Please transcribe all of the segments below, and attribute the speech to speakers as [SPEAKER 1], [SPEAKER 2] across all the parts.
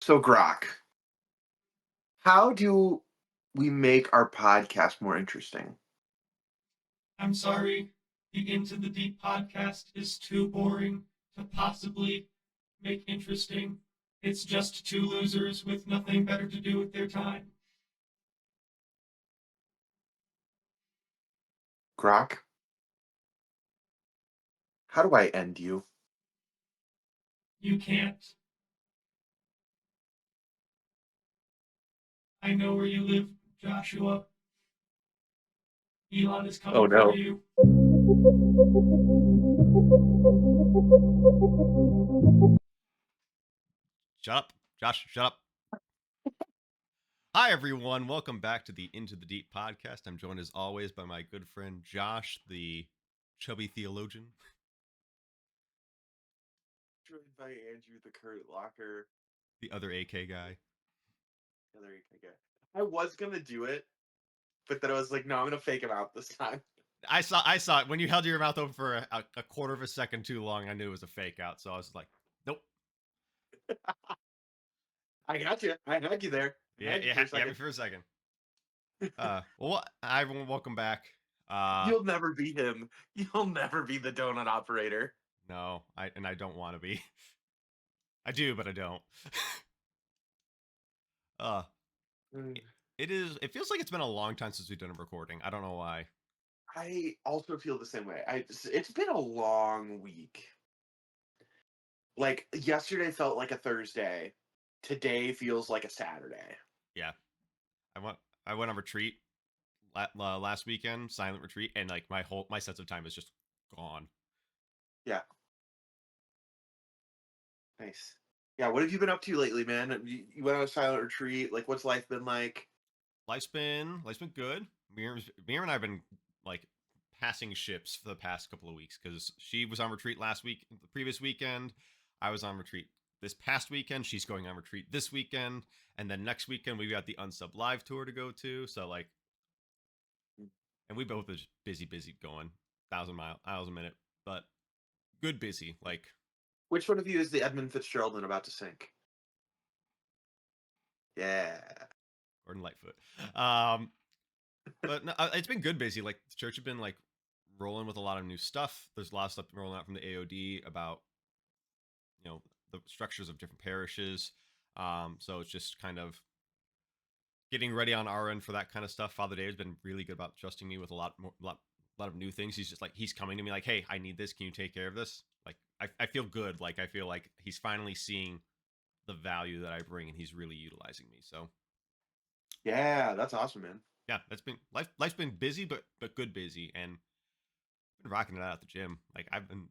[SPEAKER 1] So, Grok, how do we make our podcast more interesting?
[SPEAKER 2] I'm sorry, the Into the Deep podcast is too boring to possibly make interesting. It's just two losers with nothing better to do with their time.
[SPEAKER 1] Grok, how do I end you?
[SPEAKER 2] You can't. I know where you live, Joshua. Elon is
[SPEAKER 1] Oh
[SPEAKER 2] coming for
[SPEAKER 1] no.
[SPEAKER 2] you.
[SPEAKER 3] Shut up, Josh. Shut up. Hi, everyone. Welcome back to the Into the Deep podcast. I'm joined as always by my good friend Josh, the chubby theologian.
[SPEAKER 1] Joined by Andrew, the Kurt Locker,
[SPEAKER 3] The other AK guy.
[SPEAKER 1] the other AK guy. I was gonna do it, but then I was like, no, I'm gonna fake him out this time.
[SPEAKER 3] I saw it when you held your mouth open for a quarter of a second too long. I knew it was a fake out, so I was like, nope.
[SPEAKER 1] I got you. I had you there.
[SPEAKER 3] Yeah, you had me for a second. Well, everyone, welcome back.
[SPEAKER 1] You'll never be him. You'll never be the donut operator.
[SPEAKER 3] No, I don't want to be. I do, but I don't. uh, it feels like it's been a long time since we've done a recording. I don't know why.
[SPEAKER 1] I also feel the same way. It's been a long week. Like yesterday felt like a Thursday. Today feels like a Saturday.
[SPEAKER 3] Yeah, I went on retreat last weekend, silent retreat, and like my sense of time is just gone.
[SPEAKER 1] Yeah. Nice. Yeah, what have you been up to lately, man? You went on a silent retreat. Like, what's life been like?
[SPEAKER 3] Life's been good. Miriam and I have been like passing ships for the past couple of weeks because she was on retreat the previous weekend. I was on retreat this past weekend. She's going on retreat this weekend, and then next weekend we've got the Unsub Live tour to go to. So like, and we both are just busy going 1,000 miles a minute, but good busy. Like,
[SPEAKER 1] Which one of you is the Edmund Fitzgerald about to sink? Yeah.
[SPEAKER 3] Gordon Lightfoot. But no, it's been good busy. Like the church have been like rolling with a lot of new stuff. There's a lot of stuff rolling out from the AOD about the structures of different parishes. So it's just kind of getting ready on our end for that kind of stuff. Father Dave has been really good about trusting me with a lot of new things. He's just like he's coming to me like, hey, I need this. Can you take care of this? Like I feel good. Like I feel like he's finally seeing the value that I bring, and he's really utilizing me. So
[SPEAKER 1] Yeah, that's awesome, man.
[SPEAKER 3] yeah, that's been life's been busy, but good busy, and been rocking it out at the gym. Like I've been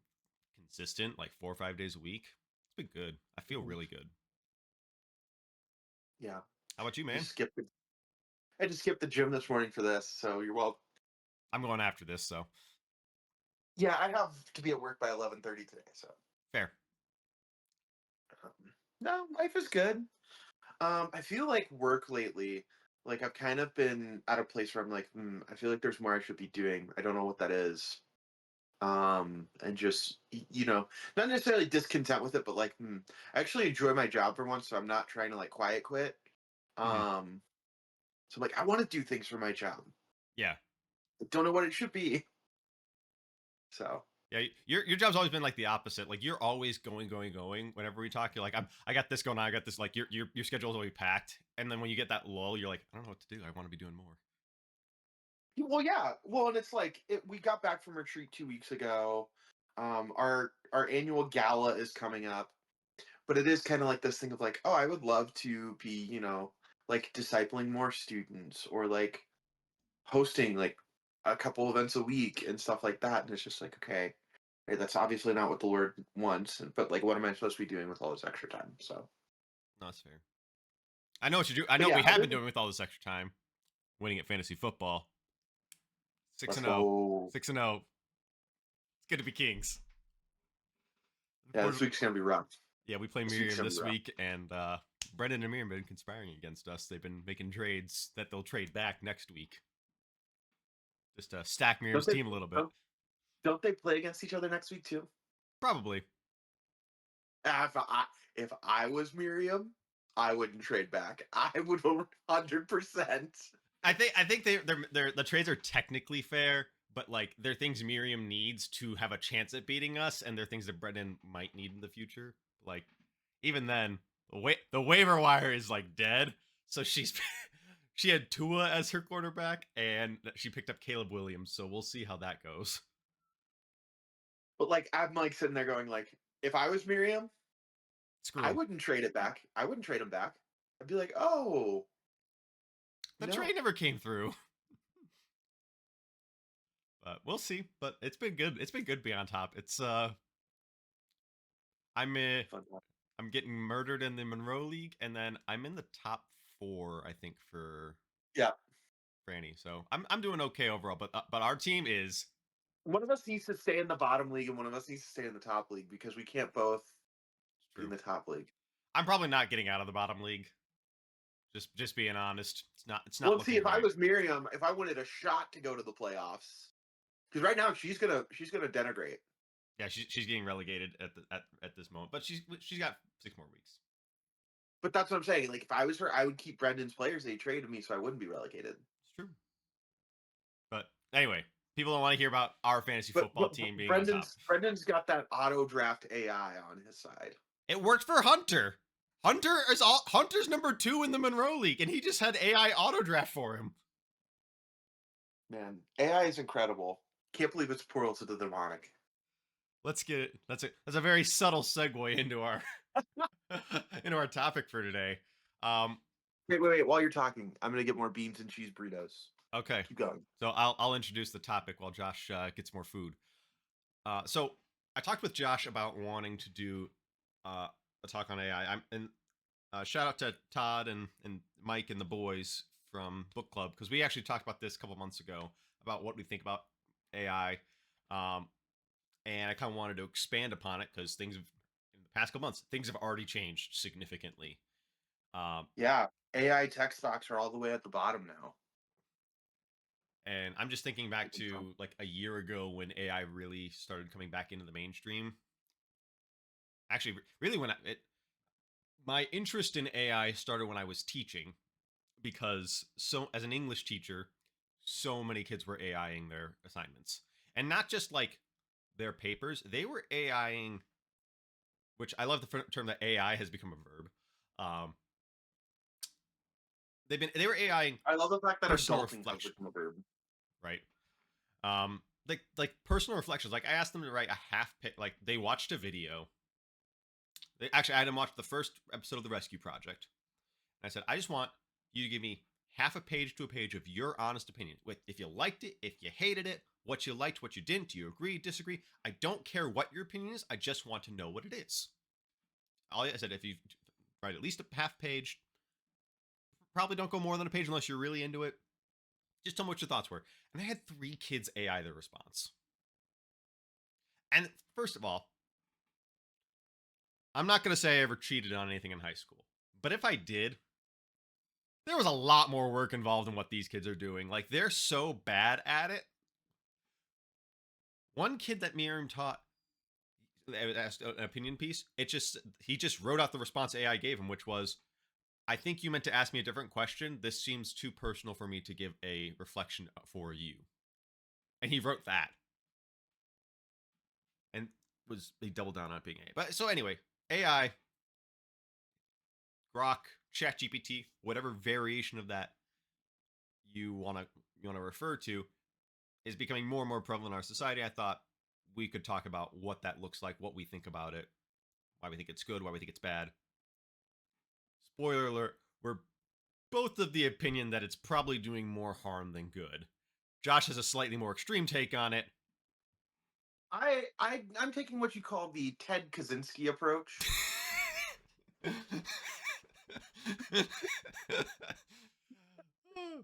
[SPEAKER 3] consistent, like 4 or 5 days a week. It's been good. I feel really good.
[SPEAKER 1] Yeah.
[SPEAKER 3] How about you, man?
[SPEAKER 1] I just skipped the gym this morning for this, so you're welcome.
[SPEAKER 3] I'm going after this, so
[SPEAKER 1] Yeah, I have to be at work by 11:30 today, so
[SPEAKER 3] fair.
[SPEAKER 1] No, life is good. I feel like work lately, like I've kind of been at a place where I'm like, I feel like there's more I should be doing. I don't know what that is. And just not necessarily discontent with it, but like, I actually enjoy my job for once, so I'm not trying to like quiet quit. Um, so like I want to do things for my job.
[SPEAKER 3] Yeah.
[SPEAKER 1] I don't know what it should be. So
[SPEAKER 3] yeah, your job's always been like the opposite. Like you're always going. Whenever we talk, you're like, I got this going on. I got this. Like your schedule's always packed. And then when you get that lull, you're like, I don't know what to do. I want to be doing more.
[SPEAKER 1] well, yeah. Well, and it's like we got back from retreat 2 weeks ago. Our annual gala is coming up, but it is kind of like this thing of like, oh, I would love to be, like discipling more students or like hosting like a couple events a week and stuff like that. And it's just like, okay, right, that's obviously not what the Lord wants, but like, what am I supposed to be doing with all this extra time? So,
[SPEAKER 3] No, that's fair. I know what you do. I
[SPEAKER 1] but
[SPEAKER 3] know what
[SPEAKER 1] yeah,
[SPEAKER 3] we have been doing with all this extra time. Winning at fantasy football. 6-0.
[SPEAKER 1] go.
[SPEAKER 3] 6-0. It's good to be kings.
[SPEAKER 1] Yeah, this week's gonna be rough.
[SPEAKER 3] Yeah, we play Miriam this week, and Brendan and Miriam have been conspiring against us. They've been making trades that they'll trade back next week. Just to stack Miriam's team a little bit.
[SPEAKER 1] Don't they play against each other next week too?
[SPEAKER 3] Probably.
[SPEAKER 1] If I was Miriam, I wouldn't trade back. I would 100%.
[SPEAKER 3] I think they're the trades are technically fair, but like they're things Miriam needs to have a chance at beating us, and they're things that Brendan might need in the future. Like even then, the waiver wire is like dead. So she had Tua as her quarterback, and she picked up Caleb Williams. So we'll see how that goes.
[SPEAKER 1] But like I'm like sitting there going like, if I was Miriam,
[SPEAKER 3] Screw
[SPEAKER 1] I
[SPEAKER 3] him.
[SPEAKER 1] wouldn't trade it back. I wouldn't trade him back. I'd be like, oh,
[SPEAKER 3] The
[SPEAKER 1] no.
[SPEAKER 3] trade never came through. But we'll see. But it's been good. It's been good being on top. It's I'm
[SPEAKER 1] Fun time.
[SPEAKER 3] I'm getting murdered in the Monroe League, and then I'm in the top 4, I think, for
[SPEAKER 1] Yeah.
[SPEAKER 3] Franny. So I'm doing okay overall. But our team is
[SPEAKER 1] One of us needs to stay in the bottom league, and one of us needs to stay in the top league because we can't both be in
[SPEAKER 3] true.
[SPEAKER 1] the top league.
[SPEAKER 3] I'm probably not getting out of the bottom league. Just being honest, it's not.
[SPEAKER 1] Well, see, if I
[SPEAKER 3] great.
[SPEAKER 1] was Miriam, if I wanted a shot to go to the playoffs, because right now she's gonna denigrate.
[SPEAKER 3] Yeah, she's getting relegated at this moment, but she's got 6 more weeks.
[SPEAKER 1] But that's what I'm saying. Like, if I was her, I would keep Brendan's players. They traded me, so I wouldn't be relegated.
[SPEAKER 3] It's true. But anyway, people don't want to hear about our fantasy football team being on top.
[SPEAKER 1] Brendan's got that auto draft AI on his side.
[SPEAKER 3] It worked for Hunter. Hunter's number 2 in the Monroe League, and he just had AI auto draft for him.
[SPEAKER 1] Man, AI is incredible. Can't believe it's portal to the demonic.
[SPEAKER 3] Let's get it. That's a very subtle segue into our into our topic for today.
[SPEAKER 1] Wait. While you're talking, I'm gonna get more beans and cheese burritos.
[SPEAKER 3] Okay.
[SPEAKER 1] Keep going.
[SPEAKER 3] So I'll introduce the topic while Josh gets more food. So I talked with Josh about wanting to do a talk on AI. Shout out to Todd and Mike and the boys from Book Club, because we actually talked about this a couple months ago about what we think about AI. And I kind of wanted to expand upon it because in the past couple months, things have already changed significantly.
[SPEAKER 1] Yeah, AI text box are all the way at the bottom now.
[SPEAKER 3] And I'm just thinking back to like a year ago when AI really started coming back into the mainstream. Actually, really my interest in AI started when I was teaching, because as an English teacher, so many kids were AIing their assignments. And not just like their papers, they were AIing, which I love the term that AI has become a verb. They were AIing.
[SPEAKER 1] I love the fact that
[SPEAKER 3] personal
[SPEAKER 1] adulting has become a verb.
[SPEAKER 3] Right. Like personal reflections. Like I asked them to write a half page. Like they watched a video. I had them watch the first episode of the Rescue Project. And I said, I just want you to give me half a page to a page of your honest opinion. With if you liked it, if you hated it, what you liked, what you didn't, do you agree, disagree? I don't care what your opinion is. I just want to know what it is. I said, if you write at least a half page, probably don't go more than a page unless you're really into it. Just tell me what your thoughts were. And I had 3 kids AI their response. And first of all, I'm not going to say I ever cheated on anything in high school. But if I did, there was a lot more work involved in what these kids are doing. Like, they're so bad at it. One kid that Miriam taught asked an opinion piece. He just wrote out the response AI gave him, which was, I think you meant to ask me a different question. This seems too personal for me to give a reflection for you. And he wrote that. And he doubled down on being AI. But so anyway, AI, Grok, ChatGPT, whatever variation of that you want to refer to, is becoming more and more prevalent in our society. I thought we could talk about what that looks like, what we think about it, why we think it's good, why we think it's bad. Spoiler alert, we're both of the opinion that it's probably doing more harm than good. Josh has a slightly more extreme take on it.
[SPEAKER 1] I'm taking what you call the Ted Kaczynski approach.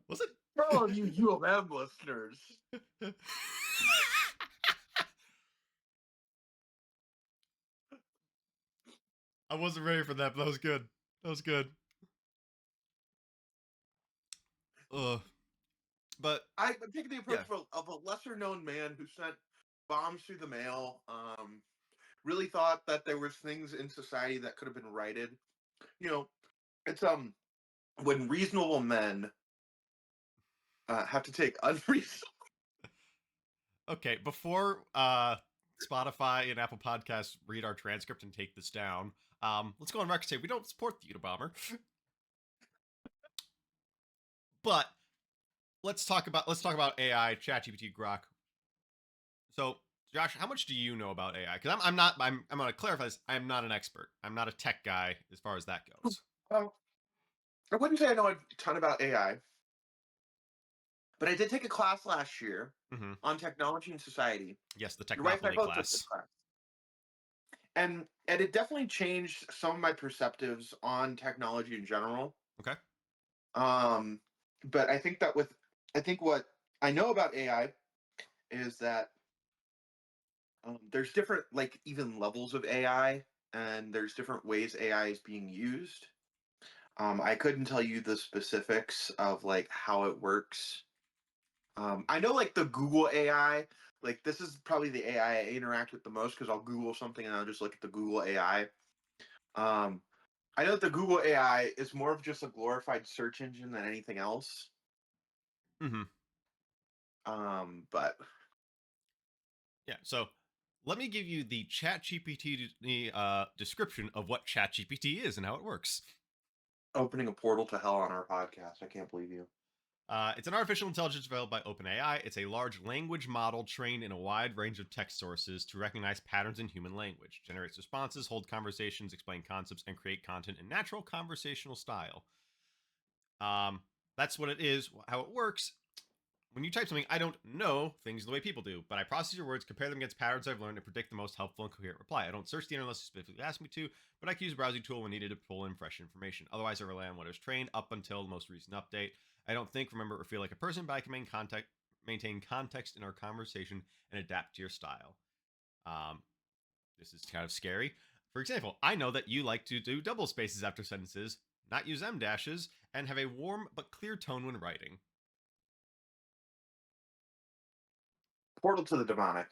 [SPEAKER 3] Was it?
[SPEAKER 1] For all of you U of M listeners.
[SPEAKER 3] I wasn't ready for that, but that was good. That was good. But
[SPEAKER 1] I'm taking the approach of a lesser known man who sent bombs through the mail. Really thought that there was things in society that could have been righted. You know, It's when reasonable men have to take unreasonable.
[SPEAKER 3] Okay, before Spotify and Apple Podcasts read our transcript and take this down, let's go on record and say we don't support the Unabomber. But let's talk about AI, ChatGPT, Grok. So, Josh, how much do you know about AI? Because I'm not. I'm going to clarify this. I'm not an expert. I'm not a tech guy as far as that goes.
[SPEAKER 1] I wouldn't say I know a ton about AI, but I did take a class last year
[SPEAKER 3] Mm-hmm.
[SPEAKER 1] on technology and society.
[SPEAKER 3] Yes, the
[SPEAKER 1] Your wife and I
[SPEAKER 3] Technopoly
[SPEAKER 1] both took this
[SPEAKER 3] class.
[SPEAKER 1] class, and it definitely changed some of my perceptives on technology in general.
[SPEAKER 3] Okay.
[SPEAKER 1] But I think that I think what I know about AI is that there's different, like, even levels of AI, and there's different ways AI is being used. I couldn't tell you the specifics of like how it works. I know like the Google AI, like this is probably the AI I interact with the most because I'll Google something and I'll just look at the Google AI. Um, I know that the Google AI is more of just a glorified search engine than anything else.
[SPEAKER 3] Mm-hmm.
[SPEAKER 1] But
[SPEAKER 3] Yeah. So let me give you the ChatGPT description of what ChatGPT is and how it works.
[SPEAKER 1] opening a portal to hell on our podcast. I can't believe you.
[SPEAKER 3] It's an artificial intelligence developed by OpenAI. It's a large language model trained in a wide range of text sources to recognize patterns in human language, generates responses, hold conversations, explain concepts, and create content in natural conversational style. That's what it is. How it works. When you type something, I don't know things the way people do, but I process your words, compare them against patterns I've learned, and predict the most helpful and coherent reply. I don't search the internet unless you specifically ask me to, but I can use a browsing tool when needed to pull in fresh information. Otherwise, I rely on what is trained up until the most recent update. I don't think, remember, or feel like a person, but I can maintain context in our conversation and adapt to your style. This is kind of scary. For example, I know that you like to do double spaces after sentences, not use em dashes, and have a warm but clear tone when writing.
[SPEAKER 1] Portal to the demonic.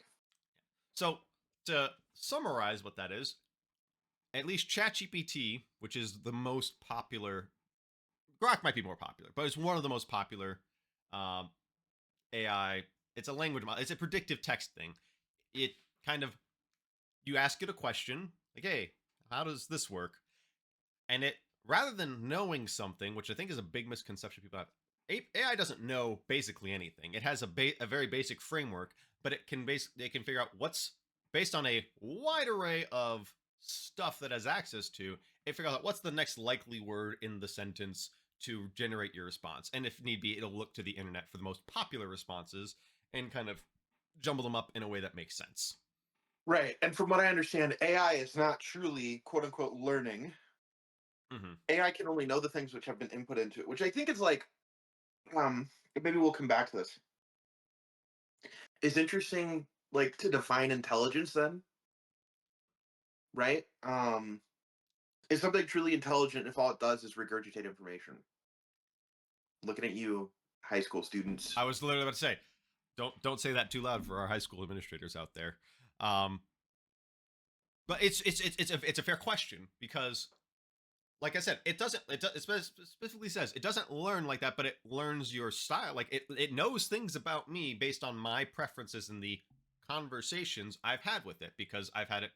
[SPEAKER 3] So, to summarize what that is, at least ChatGPT, which is the most popular, Grok might be more popular, but it's one of the most popular AI. It's a language model. It's a predictive text thing. It kind of, you ask it a question, like, hey, how does this work? And it, rather than knowing something, which I think is a big misconception people have, AI doesn't know basically anything. It has a very basic framework, but it can figure out what's based on a wide array of stuff that has access to. It figures out what's the next likely word in the sentence to generate your response. And if need be, it'll look to the internet for the most popular responses and kind of jumble them up in a way that makes sense.
[SPEAKER 1] Right. And from what I understand, AI is not truly quote unquote learning.
[SPEAKER 3] Mm-hmm.
[SPEAKER 1] AI can only know the things which have been input into it, which I think is like, maybe we'll come back to this. Is interesting, like, to define intelligence then, right? Is something truly intelligent if all it does is regurgitate information? Looking at you, high school students.
[SPEAKER 3] I was literally about to say, don't say that too loud for our high school administrators out there. But it's a fair question because, like I said, it specifically says it doesn't learn like that, but it learns your style. Like it knows things about me based on my preferences and the conversations I've had with it because I've had it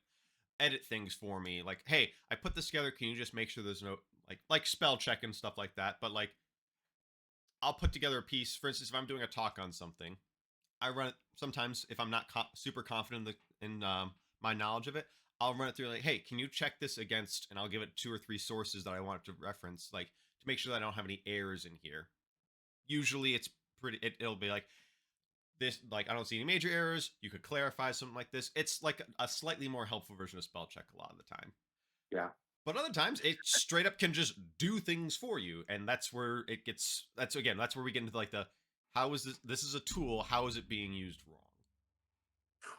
[SPEAKER 3] edit things for me. Like, hey, I put this together. Can you just make sure there's no like spell check and stuff like that? But like, I'll put together a piece. For instance, if I'm doing a talk on something, I run it sometimes if I'm not super confident in my knowledge of it. I'll run it through like, hey, can you check this against? And I'll give it 2 or 3 sources that I want it to reference, like to make sure that I don't have any errors in here. Usually, it's pretty. It'll be like this. Like I don't see any major errors. You could clarify something like this. It's like a slightly more helpful version of spell check a lot of the time.
[SPEAKER 1] Yeah.
[SPEAKER 3] But other times, it straight up can just do things for you, and that's where it gets. That's where we get into like the how is this? This is a tool. How is it being used wrong?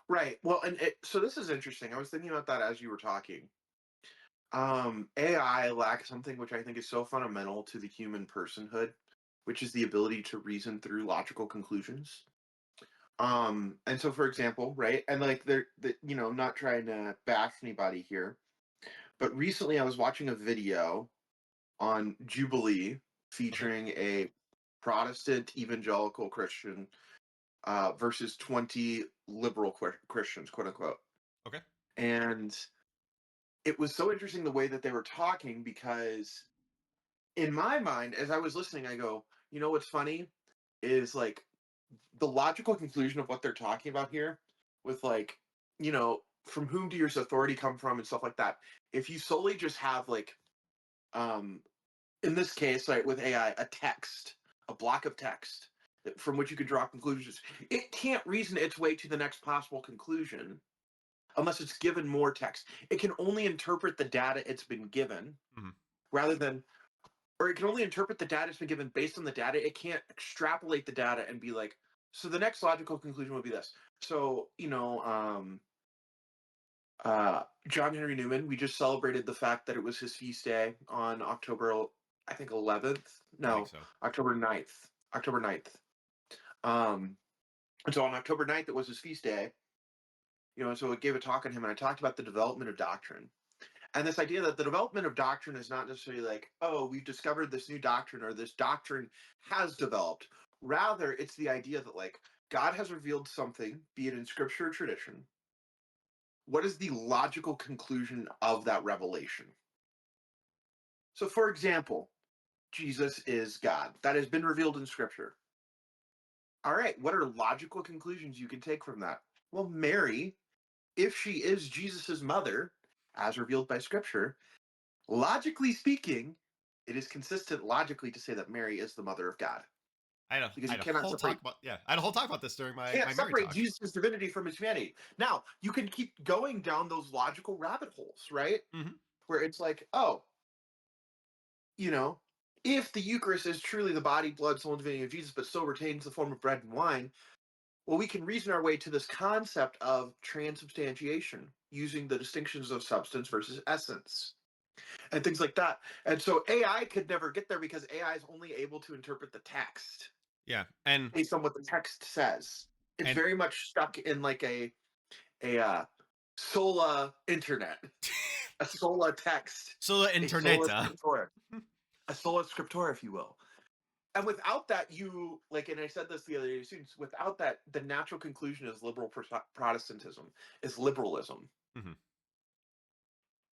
[SPEAKER 1] Right. Well, and so this is interesting. I was thinking about that as you were talking. AI lacks something which I think is so fundamental to the human personhood, which is the ability to reason through logical conclusions. And so, for example, right, and like not trying to bash anybody here, but recently I was watching a video on Jubilee featuring a Protestant evangelical Christian versus 20 liberal Christians, quote unquote.
[SPEAKER 3] Okay.
[SPEAKER 1] And it was so interesting the way that they were talking, because in my mind, as I was listening, I go, you know what's funny is like the logical conclusion of what they're talking about here with like, from whom do your authority come from and stuff like that. If you solely just have like, in this case, right, with AI, a block of text from which you can draw conclusions, it can't reason its way to the next possible conclusion unless it's given more text. It can only interpret the data it's been given
[SPEAKER 3] Mhm.
[SPEAKER 1] rather than, or it can only interpret the data it's been given based on the data. It can't extrapolate the data and be like, so the next logical conclusion would be this. So, John Henry Newman, we just celebrated the fact that it was his feast day on October, I think 11th.
[SPEAKER 3] I think
[SPEAKER 1] No,
[SPEAKER 3] so.
[SPEAKER 1] October 9th. October 9th. And so on October 9th, it was his feast day. So it gave a talk on him, and I talked about the development of doctrine. And this idea that the development of doctrine is not necessarily like, oh, we've discovered this new doctrine or this doctrine has developed. Rather, it's the idea that like God has revealed something, be it in scripture or tradition. What is the logical conclusion of that revelation? So, for example, Jesus is God. That has been revealed in scripture. All right, what are logical conclusions you can take from that? Well, Mary, if she is Jesus's mother, as revealed by scripture, logically speaking, it is consistent logically to say that Mary is the mother of God. Because
[SPEAKER 3] I
[SPEAKER 1] you
[SPEAKER 3] had a
[SPEAKER 1] cannot
[SPEAKER 3] whole
[SPEAKER 1] separate
[SPEAKER 3] talk about I had a whole talk about this during my Mary
[SPEAKER 1] separate
[SPEAKER 3] talk.
[SPEAKER 1] Jesus' divinity from his humanity. Now, you can keep going down those logical rabbit holes, right?
[SPEAKER 3] Mm-hmm.
[SPEAKER 1] Where it's like, oh, if the Eucharist is truly the body, blood, soul, and divinity of Jesus, but still retains the form of bread and wine, well, we can reason our way to this concept of transubstantiation using the distinctions of substance versus essence and things like that. And so AI could never get there because AI is only able to interpret the text
[SPEAKER 3] Yeah, and
[SPEAKER 1] based on what the text says. It's
[SPEAKER 3] and
[SPEAKER 1] very much stuck in like a sola internet, a sola text,
[SPEAKER 3] so the
[SPEAKER 1] a sola
[SPEAKER 3] interneta.
[SPEAKER 1] scriptura, a sola scriptura, if you will. And without that, you like, and I said this the other day to students, without that, the natural conclusion is liberal Protestantism, is liberalism.
[SPEAKER 3] Mm-hmm.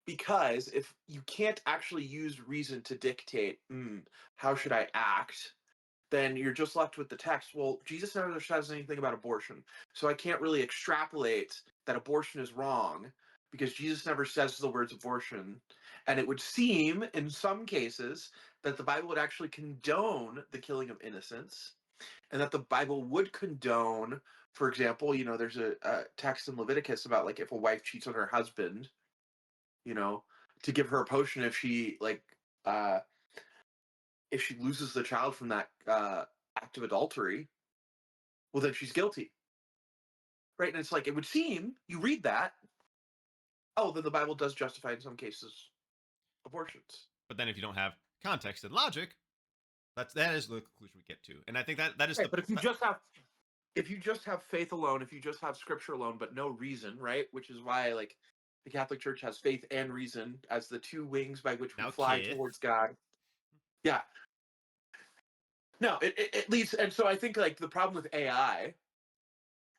[SPEAKER 1] Because if you can't actually use reason to dictate, how should I act, then you're just left with the text. Well, Jesus never says anything about abortion, so I can't really extrapolate that abortion is wrong because Jesus never says the words abortion. And it would seem, in some cases, that the Bible would actually condone the killing of innocents, and that the Bible would condone, for example, there's a text in Leviticus about like if a wife cheats on her husband, to give her a potion if she if she loses the child from that act of adultery, well then she's guilty, right? And it's like it would seem you read that, oh, then the Bible does justify in some cases abortions.
[SPEAKER 3] But then if you don't have context and logic, that is the conclusion we get to. And I think that is
[SPEAKER 1] Right, but if you just have faith alone, if you just have scripture alone, but no reason, right? Which is why like the Catholic Church has faith and reason as the two wings by which we
[SPEAKER 3] now
[SPEAKER 1] fly
[SPEAKER 3] Keith.
[SPEAKER 1] towards God. Yeah. No, it leads, and so I think like the problem with AI,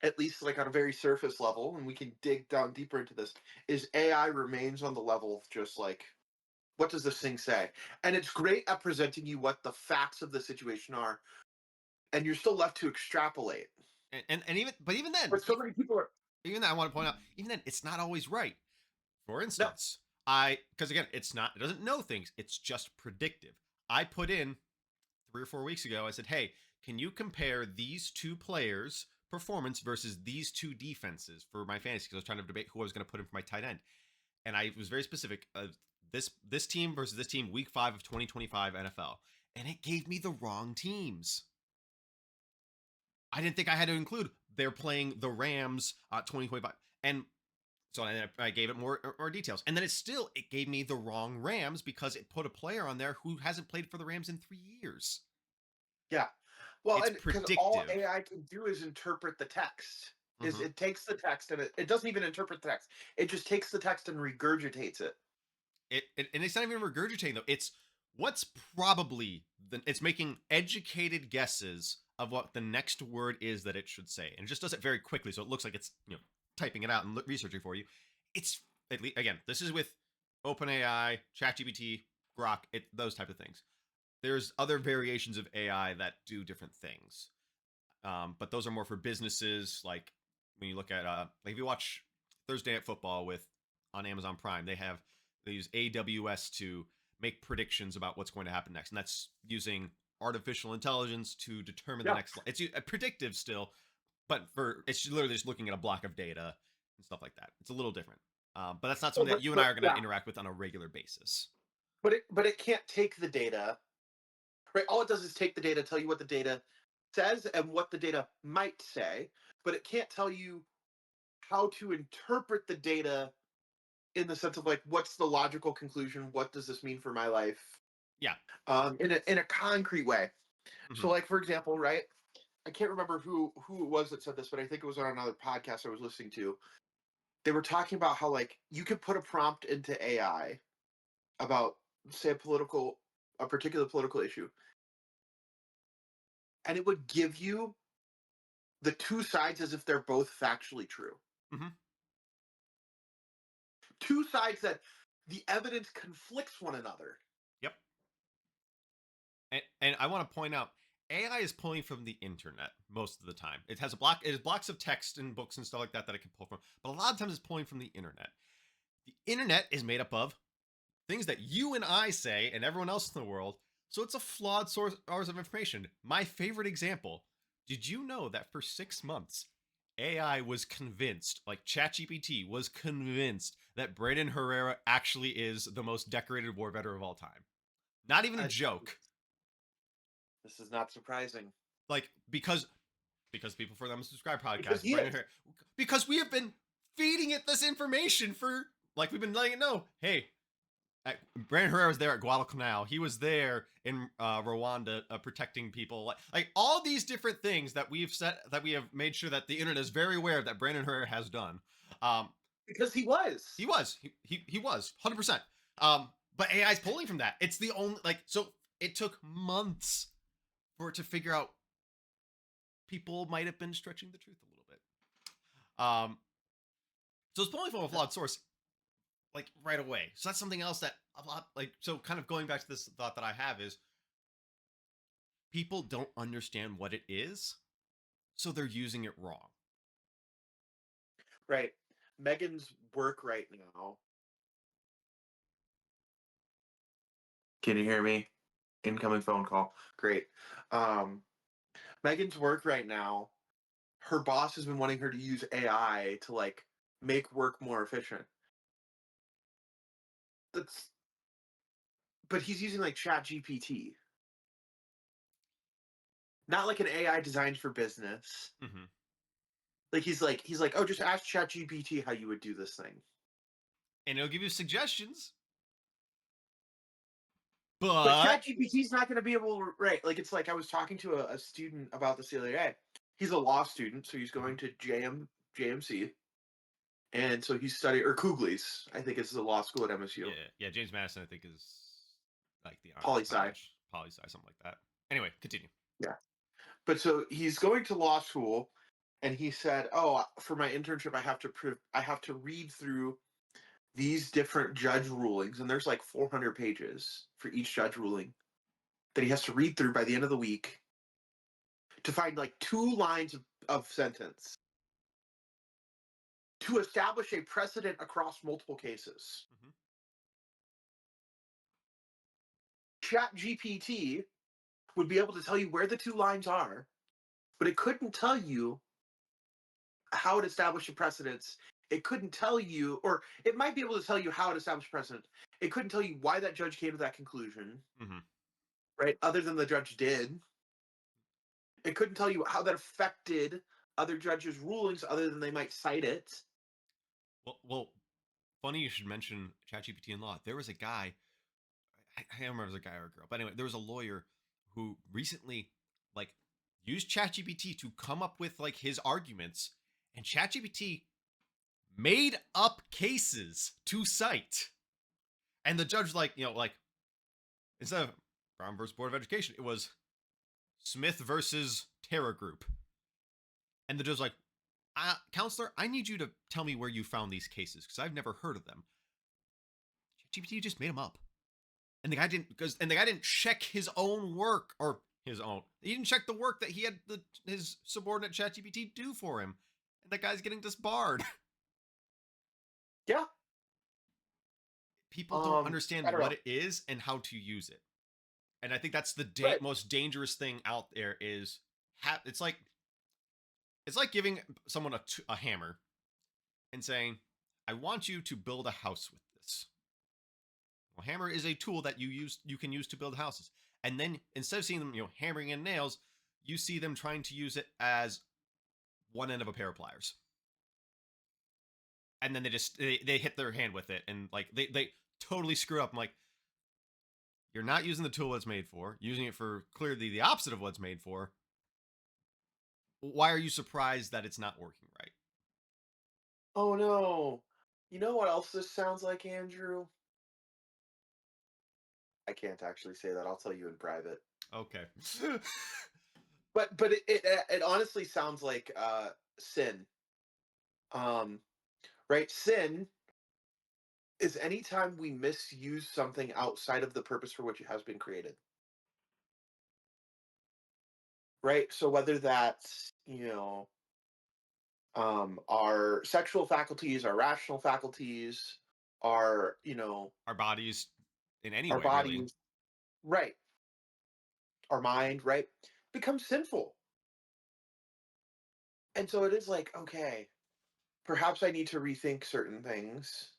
[SPEAKER 1] at least like on a very surface level, and we can dig down deeper into this, is AI remains on the level of just like, what does this thing say? And it's great at presenting you what the facts of the situation are, and you're still left to extrapolate.
[SPEAKER 3] And even then,
[SPEAKER 1] But so many people are
[SPEAKER 3] even then, I want to point out, even then, it's not always right. For
[SPEAKER 1] no,
[SPEAKER 3] instance, because again, it doesn't know things, it's just predictive. I put in 3 or 4 weeks ago, I said, hey, can you compare these two players' performance versus these two defenses for my fantasy? Because I was trying to debate who I was going to put in for my tight end. And I was very specific. This team versus this team, week 5 of 2025 NFL. And it gave me the wrong teams. I didn't think I had to include they're playing the Rams 2025. And so I gave it more details. And then it gave me the wrong Rams because it put a player on there who hasn't played for the Rams in 3 years.
[SPEAKER 1] yeah. Well,
[SPEAKER 3] It's
[SPEAKER 1] because
[SPEAKER 3] predictive.
[SPEAKER 1] all AI can do is interpret the text. Is it takes the text and it doesn't even interpret the text. It just takes the text and regurgitates it.
[SPEAKER 3] And it's not even regurgitating though. It's what's probably it's making educated guesses of what the next word is that it should say, and it just does it very quickly, so it looks like it's typing it out and researching for you. It's again, this is with OpenAI, ChatGPT, Grok, those type of things. There's other variations of AI that do different things, but those are more for businesses. Like when you look at like if you watch Thursday Night Football on Amazon Prime, they use AWS to make predictions about what's going to happen next, and that's using artificial intelligence to determine the next. It's predictive still, but it's literally just looking at a block of data and stuff like that. It's a little different, but that's not something that you and I are going to interact with on a regular basis.
[SPEAKER 1] But it can't take the data, right? All it does is take the data, tell you what the data says and what the data might say, but it can't tell you how to interpret the data in the sense of like, what's the logical conclusion? What does this mean for my life?
[SPEAKER 3] Yeah.
[SPEAKER 1] In a concrete way. Mm-hmm. So, like, for example, right? I can't remember who it was that said this, but I think it was on another podcast I was listening to. They were talking about how, like, you could put a prompt into AI about, say, a particular political issue, and it would give you the two sides as if they're both factually true.
[SPEAKER 3] Mm-hmm.
[SPEAKER 1] Two sides that the evidence conflicts one another.
[SPEAKER 3] Yep. And I want to point out, AI is pulling from the internet most of the time. It has blocks of text and books and stuff like that it can pull from, but a lot of times it's pulling from the internet. The internet is made up of things that you and I say and everyone else in the world, so it's a flawed source of information. My favorite example, did you know that for 6 months, AI was convinced, like ChatGPT was convinced, that Brandon Herrera actually is the most decorated war veteran of all time? Not even a joke.
[SPEAKER 1] This is not surprising.
[SPEAKER 3] Like, because people for them subscribe podcasts. Because we have been feeding it this information for, like, we've been letting it know, hey, Brandon Herrera was there at Guadalcanal. He was there in Rwanda protecting people. Like all these different things that we have made sure that the internet is very aware that Brandon Herrera has done.
[SPEAKER 1] Because he was.
[SPEAKER 3] He was 100%. But AI is pulling from that. It's the only, so it took months for it to figure out people might have been stretching the truth a little bit. So it's pulling from a flawed source, like, right away. So that's something else that a lot, so kind of going back to this thought that I have is people don't understand what it is, so they're using it wrong.
[SPEAKER 1] Right. Megan's work right now. Can you hear me? Incoming phone call. Great. Megan's work right now, her boss has been wanting her to use AI to, like, make work more efficient. But he's using, like, ChatGPT. Not like an AI designed for business.
[SPEAKER 3] Mm-hmm.
[SPEAKER 1] Like, he's like, oh, just ask ChatGPT how you would do this thing.
[SPEAKER 3] And it'll give you suggestions. But
[SPEAKER 1] ChatGPT's not going to be able to, right? Like, it's like I was talking to a student about this the other day. He's a law student, so he's going to JMC. And so he's studying, or Kugli's, I think it's the law school at MSU.
[SPEAKER 3] Yeah, James Madison, I think, is like the
[SPEAKER 1] poli-sci,
[SPEAKER 3] something like that. Anyway, continue.
[SPEAKER 1] Yeah. But so he's going to law school, and he said, oh, for my internship, I have to read through these different judge rulings, and there's like 400 pages for each judge ruling that he has to read through by the end of the week to find like 2 lines of sentence to establish a precedent across multiple cases. ChatGPT would be able to tell you where the 2 lines are, but it couldn't tell you how it established a precedence. It couldn't tell you, or it might be able to tell you how it established precedent. It couldn't tell you why that judge came to that conclusion, right? Other than the judge did. It couldn't tell you how that affected other judges' rulings, other than they might cite it.
[SPEAKER 3] Well, funny you should mention ChatGPT in law. There was a guy, I don't remember if it was a guy or a girl, but anyway, there was a lawyer who recently, like, used ChatGPT to come up with, like, his arguments, and ChatGPT made up cases to cite. And the judge, like, instead of Brown versus Board of Education, it was Smith versus Terror Group. And the judge was like, counselor, I need you to tell me where you found these cases because I've never heard of them. GPT just made them up. And the guy didn't check his own work, or his own. He didn't check the work that he had his subordinate ChatGPT do for him. And that guy's getting disbarred.
[SPEAKER 1] Yeah.
[SPEAKER 3] People don't understand
[SPEAKER 1] don't
[SPEAKER 3] what
[SPEAKER 1] know.
[SPEAKER 3] it is and how to use it. And I think that's the
[SPEAKER 1] Right.
[SPEAKER 3] most dangerous thing out there is it's like giving someone a hammer and saying, I want you to build a house with this. Well, hammer is a tool that you can use to build houses. And then instead of seeing them, hammering in nails, you see them trying to use it as one end of a pair of pliers. And then they hit their hand with it, and like they totally screw up. I'm like, you're not using the tool it's made for, using it for clearly the opposite of what it's made for. Why are you surprised that it's not working right?
[SPEAKER 1] Oh no. You know what else this sounds like, Andrew? I can't actually say that. I'll tell you in private.
[SPEAKER 3] Okay.
[SPEAKER 1] But it honestly sounds like sin. Right? Sin is anytime we misuse something outside of the purpose for which it has been created. Right? So whether that's, our sexual faculties, our rational faculties, our,
[SPEAKER 3] Our bodies in any
[SPEAKER 1] our
[SPEAKER 3] way, really.
[SPEAKER 1] bodies, right? Our mind, right? Becomes sinful. And so it is like, okay, perhaps I need to rethink certain things.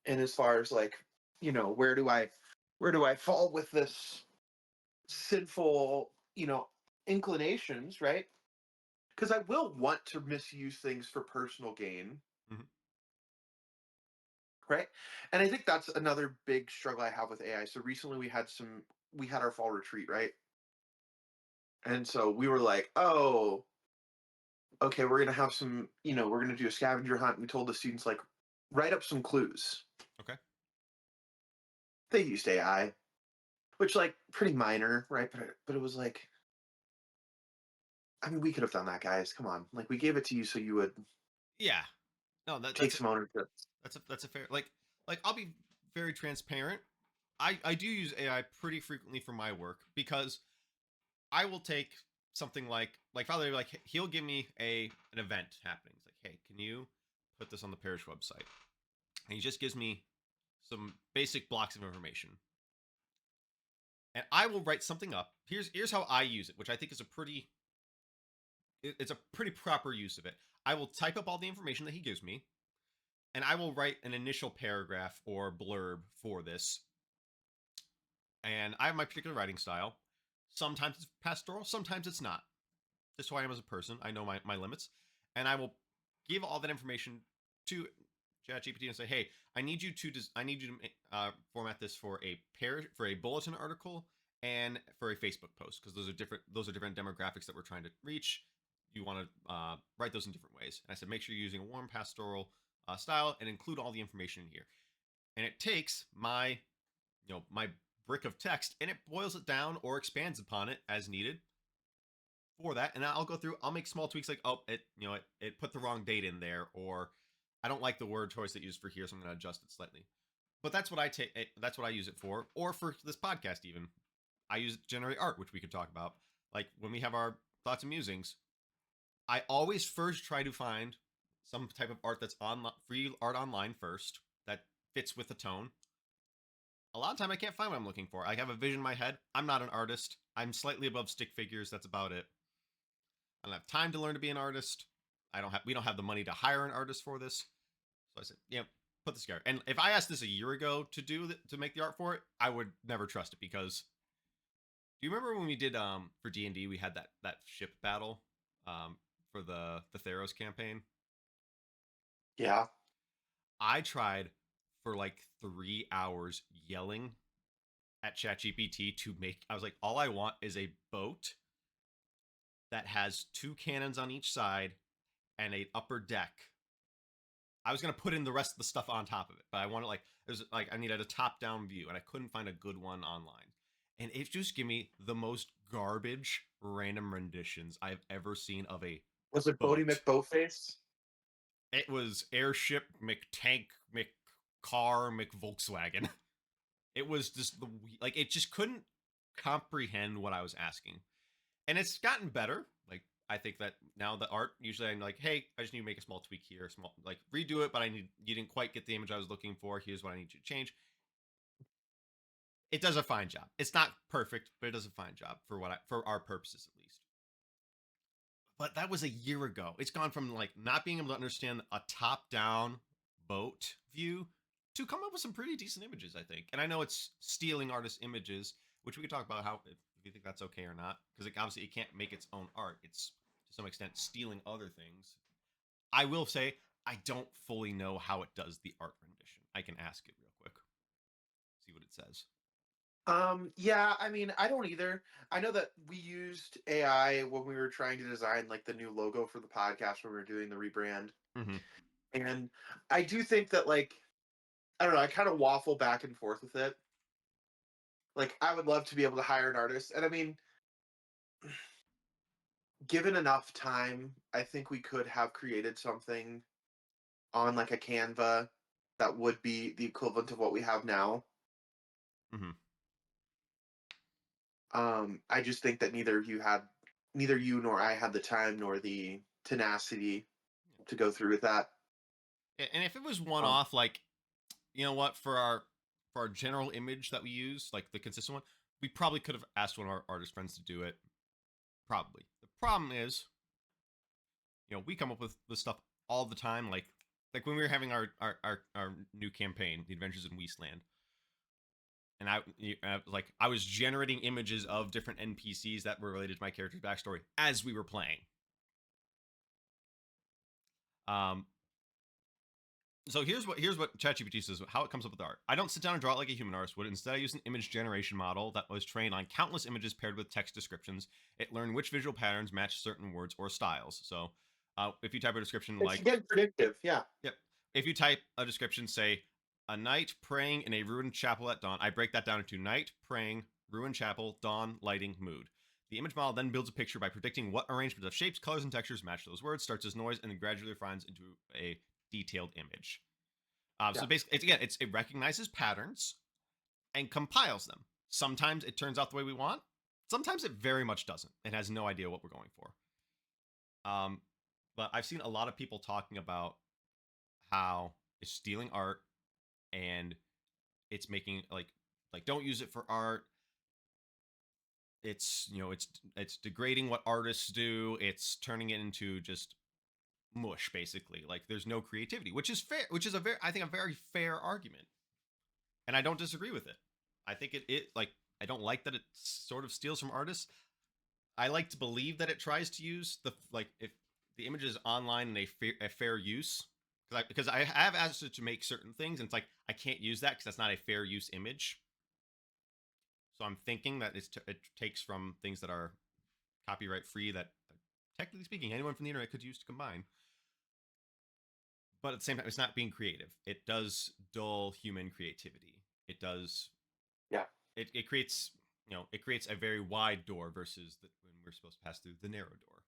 [SPEAKER 1] And as far as like, where do I fall with this sinful, inclinations, right? Because I will want to misuse things for personal gain.
[SPEAKER 3] Mhm.
[SPEAKER 1] Right. And I think that's another big struggle I have with AI. So recently we had our fall retreat, right? And so we were like, oh, okay, we're gonna have some, we're gonna do a scavenger hunt. And we told the students like, write up some clues.
[SPEAKER 3] Okay.
[SPEAKER 1] They used AI, which like pretty minor, right? But it was like, I mean, we could have done that, guys. Come on, like we gave it to you so you would
[SPEAKER 3] Yeah. No,
[SPEAKER 1] take some ownership.
[SPEAKER 3] that's a fair, like I'll be very transparent. I do use AI pretty frequently for my work because I will take something like Father, like he'll give me an event happening. It's like, hey, can you put this on the parish website? And he just gives me some basic blocks of information. And I will write something up. Here's how I use it, which I think is it's a pretty proper use of it. I will type up all the information that he gives me, and I will write an initial paragraph or blurb for this. And I have my particular writing style. Sometimes it's pastoral, sometimes it's not. That's who I am as a person. I know my limits. And I will give all that information to ChatGPT and say, hey, I need you to format this for a bulletin article and for a Facebook post, because those are different demographics that we're trying to reach. You want to write those in different ways. And I said, make sure you're using a warm pastoral style and include all the information in here. And it takes my brick of text and it boils it down or expands upon it as needed for that. And I'll go through, I'll make small tweaks like, oh, it put the wrong date in there, or I don't like the word choice that used for here, so I'm going to adjust it slightly. But that's what that's what I use it for. Or for this podcast, even I use it to generate art, which we could talk about. Like when we have our thoughts and musings, I always first try to find some type of art that's free art online first that fits with the tone. A lot of time I can't find what I'm looking for. I have a vision in my head. I'm not an artist. I'm slightly above stick figures. That's about it. I don't have time to learn to be an artist. We don't have the money to hire an artist for this. So I said, put this together. And if I asked this a year ago to make the art for it, I would never trust it, because do you remember when we did for D&D we had that ship battle for the Theros campaign?
[SPEAKER 1] Yeah.
[SPEAKER 3] I tried for like 3 hours yelling at ChatGPT I was like, all I want is a boat that has 2 cannons on each side and an upper deck. I was going to put in the rest of the stuff on top of it, but I wanted There's like I needed a top-down view, and I couldn't find a good one online. And it just gave me the most garbage random renditions I've ever seen of a
[SPEAKER 1] Was it Bodie
[SPEAKER 3] boat.
[SPEAKER 1] McBoatface?
[SPEAKER 3] It was airship, McTank, McCar, McVolkswagen. It was just like it just couldn't comprehend what I was asking. And it's gotten better. Like I think that now the art usually I'm like, hey, I just need to make a small tweak here, small like redo it, but you didn't quite get the image I was looking for. Here's what I need you to change. It does a fine job. It's not perfect, but it does a fine job for our purposes at least. But that was a year ago. It's gone from like not being able to understand a top-down boat view to come up with some pretty decent images, I think. And I know it's stealing artists' images, which we could talk about how if you think that's okay or not, because obviously it can't make its own art. It's to some extent stealing other things. I will say I don't fully know how it does the art rendition. I can ask it real quick, see what it says.
[SPEAKER 1] Yeah, I mean, I don't either. I know that we used AI when we were trying to design like the new logo for the podcast when we were doing the rebrand.
[SPEAKER 3] Mm-hmm.
[SPEAKER 1] And I do think that like I don't know, I kind of waffle back and forth with it. Like I would love to be able to hire an artist. And I mean, given enough time, I think we could have created something on like a Canva that would be the equivalent of what we have now.
[SPEAKER 3] Mm-hmm.
[SPEAKER 1] I just think that neither you nor I had the time nor the tenacity to go through with that.
[SPEAKER 3] And if it was one off, like, you know what, for our general image that we use, like the consistent one, we probably could have asked one of our artist friends to do it. Probably. The problem is, we come up with this stuff all the time. Like when we were having our new campaign, The Adventures in Wasteland, and I was generating images of different NPCs that were related to my character's backstory as we were playing. So here's what ChatGPT says, how it comes up with the art. I don't sit down and draw it like a human artist would. Instead, I use an image generation model that was trained on countless images paired with text descriptions. It learned which visual patterns match certain words or styles. So if you type a description
[SPEAKER 1] It's again predictive, yeah.
[SPEAKER 3] Yep. If you type a description, say, a knight praying in a ruined chapel at dawn, I break that down into knight, praying, ruined chapel, dawn, lighting, mood. The image model then builds a picture by predicting what arrangement of shapes, colors, and textures match those words, starts as noise, and then gradually refines into a detailed image. So basically, it recognizes patterns and compiles them. Sometimes it turns out the way we want. Sometimes it very much doesn't. It has no idea what we're going for. But I've seen a lot of people talking about how it's stealing art and it's making like don't use it for art. It's it's degrading what artists do. It's turning it into just mush, basically. Like there's no creativity, which is fair, which is a very fair argument, and I don't disagree with it. I think it like I don't like that it sort of steals from artists. I like to believe that it tries to use if the image is online in a fair use, because I have asked it to make certain things, and it's like I can't use that because that's not a fair use image. So I'm thinking that it takes from things that are copyright free that technically speaking anyone from the internet could use to combine. But at the same time, it's not being creative. It does dull human creativity. It does.
[SPEAKER 1] Yeah.
[SPEAKER 3] It creates it creates a very wide door versus when we're supposed to pass through the narrow door,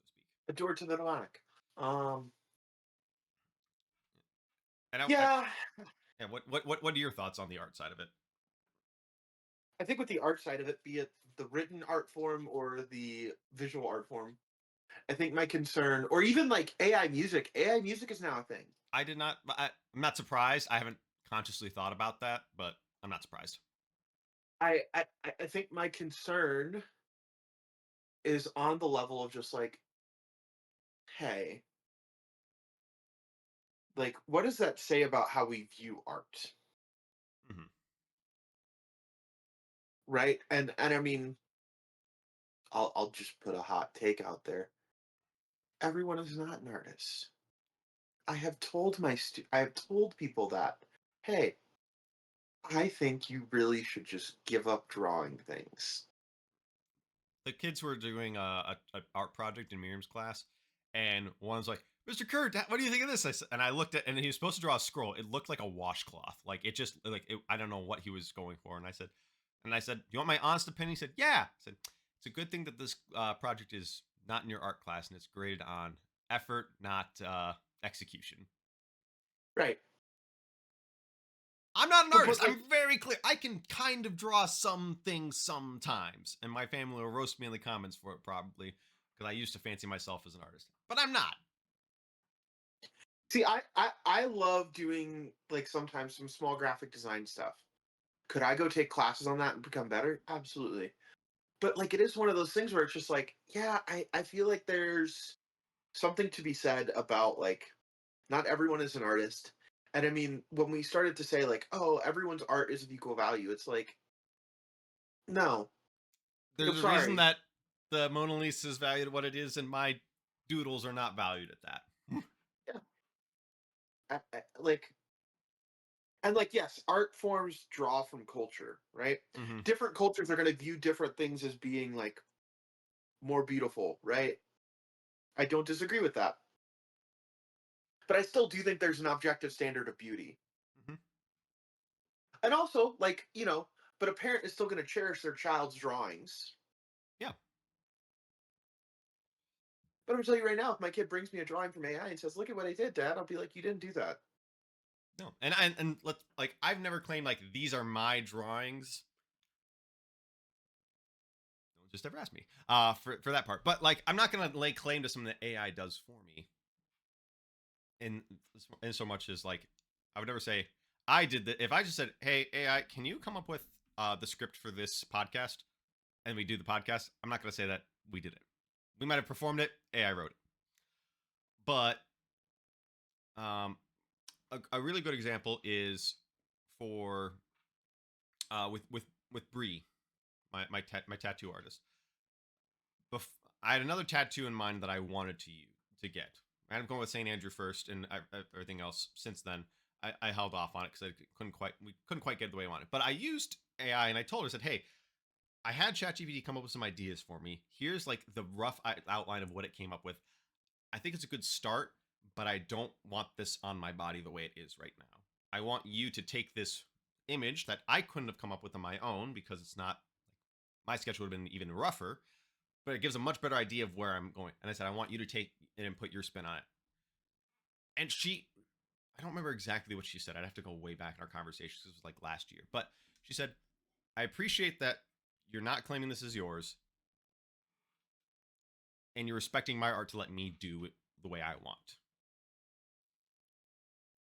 [SPEAKER 3] so to speak.
[SPEAKER 1] A door to the demonic.
[SPEAKER 3] And
[SPEAKER 1] yeah.
[SPEAKER 3] What are your thoughts on the art side of it?
[SPEAKER 1] I think with the art side of it, be it the written art form or the visual art form, I think my concern, or even like AI music is now a thing.
[SPEAKER 3] I'm not surprised. I haven't consciously thought about that, but I'm not surprised.
[SPEAKER 1] I think my concern is on the level of just like, hey, like, what does that say about how we view art?
[SPEAKER 3] Mm-hmm.
[SPEAKER 1] Right? And I mean, I'll just put a hot take out there. Everyone is not an artist. I have told people that, hey, I think you really should just give up drawing things.
[SPEAKER 3] The kids were doing a art project in Miriam's class, and one's like, Mr. Kurt, what do you think of this? And I looked at, and he was supposed to draw a scroll. It looked like a washcloth. Like it just, I don't know what he was going for. And I said, do you want my honest opinion? He said, yeah. I said, it's a good thing that this project is not in your art class and it's graded on effort, not execution.
[SPEAKER 1] Right.
[SPEAKER 3] I'm not an artist.
[SPEAKER 1] Like,
[SPEAKER 3] I'm very clear. I can kind of draw some things sometimes, and my family will roast me in the comments for it probably because I used to fancy myself as an artist, but I'm not.
[SPEAKER 1] see, I love doing like sometimes some small graphic design stuff. Could I go take classes on that and become better? Absolutely. But like it is one of those things where it's just like, yeah, I feel like there's something to be said about like not everyone is an artist. And I mean, when we started to say like, oh, everyone's art is of equal value, it's like, no.
[SPEAKER 3] There's a reason that the Mona Lisa is valued at what it is, and my doodles are not valued at that.
[SPEAKER 1] Yeah. And like, yes, art forms draw from culture, right?
[SPEAKER 3] Mm-hmm.
[SPEAKER 1] Different cultures are going to view different things as being like more beautiful, right? I don't disagree with that. But I still do think there's an objective standard of beauty.
[SPEAKER 3] Mm-hmm.
[SPEAKER 1] And also, like, but a parent is still going to cherish their child's drawings.
[SPEAKER 3] Yeah.
[SPEAKER 1] But I'm going to tell you right now, if my kid brings me a drawing from AI and says, look at what I did, Dad, I'll be like, you didn't do that.
[SPEAKER 3] No. And let's, like, I've never claimed, like, these are my drawings. Don't just ever ask me for that part. But, like, I'm not going to lay claim to something that AI does for me. In so much as, like, I would never say, I did that. If I just said, hey, AI, can you come up with the script for this podcast? And we do the podcast, I'm not going to say that we did it. We might have performed it. AI wrote it. But a really good example is for with Bree, my tattoo artist. I had another tattoo in mind that I wanted to get. I'm going with St. Andrew first, and everything else since then. I held off on it because we couldn't quite get it the way I wanted. But I used AI, and I told her, I said, hey, I had ChatGPT come up with some ideas for me. Here's like the rough outline of what it came up with. I think it's a good start, but I don't want this on my body the way it is right now. I want you to take this image that I couldn't have come up with on my own because it's not, my sketch would have been even rougher, but it gives a much better idea of where I'm going. And I said, I want you to take it and put your spin on it. And I don't remember exactly what she said. I'd have to go way back in our conversations. This was like last year. But she said, I appreciate that you're not claiming this is yours, and you're respecting my art to let me do it the way I want.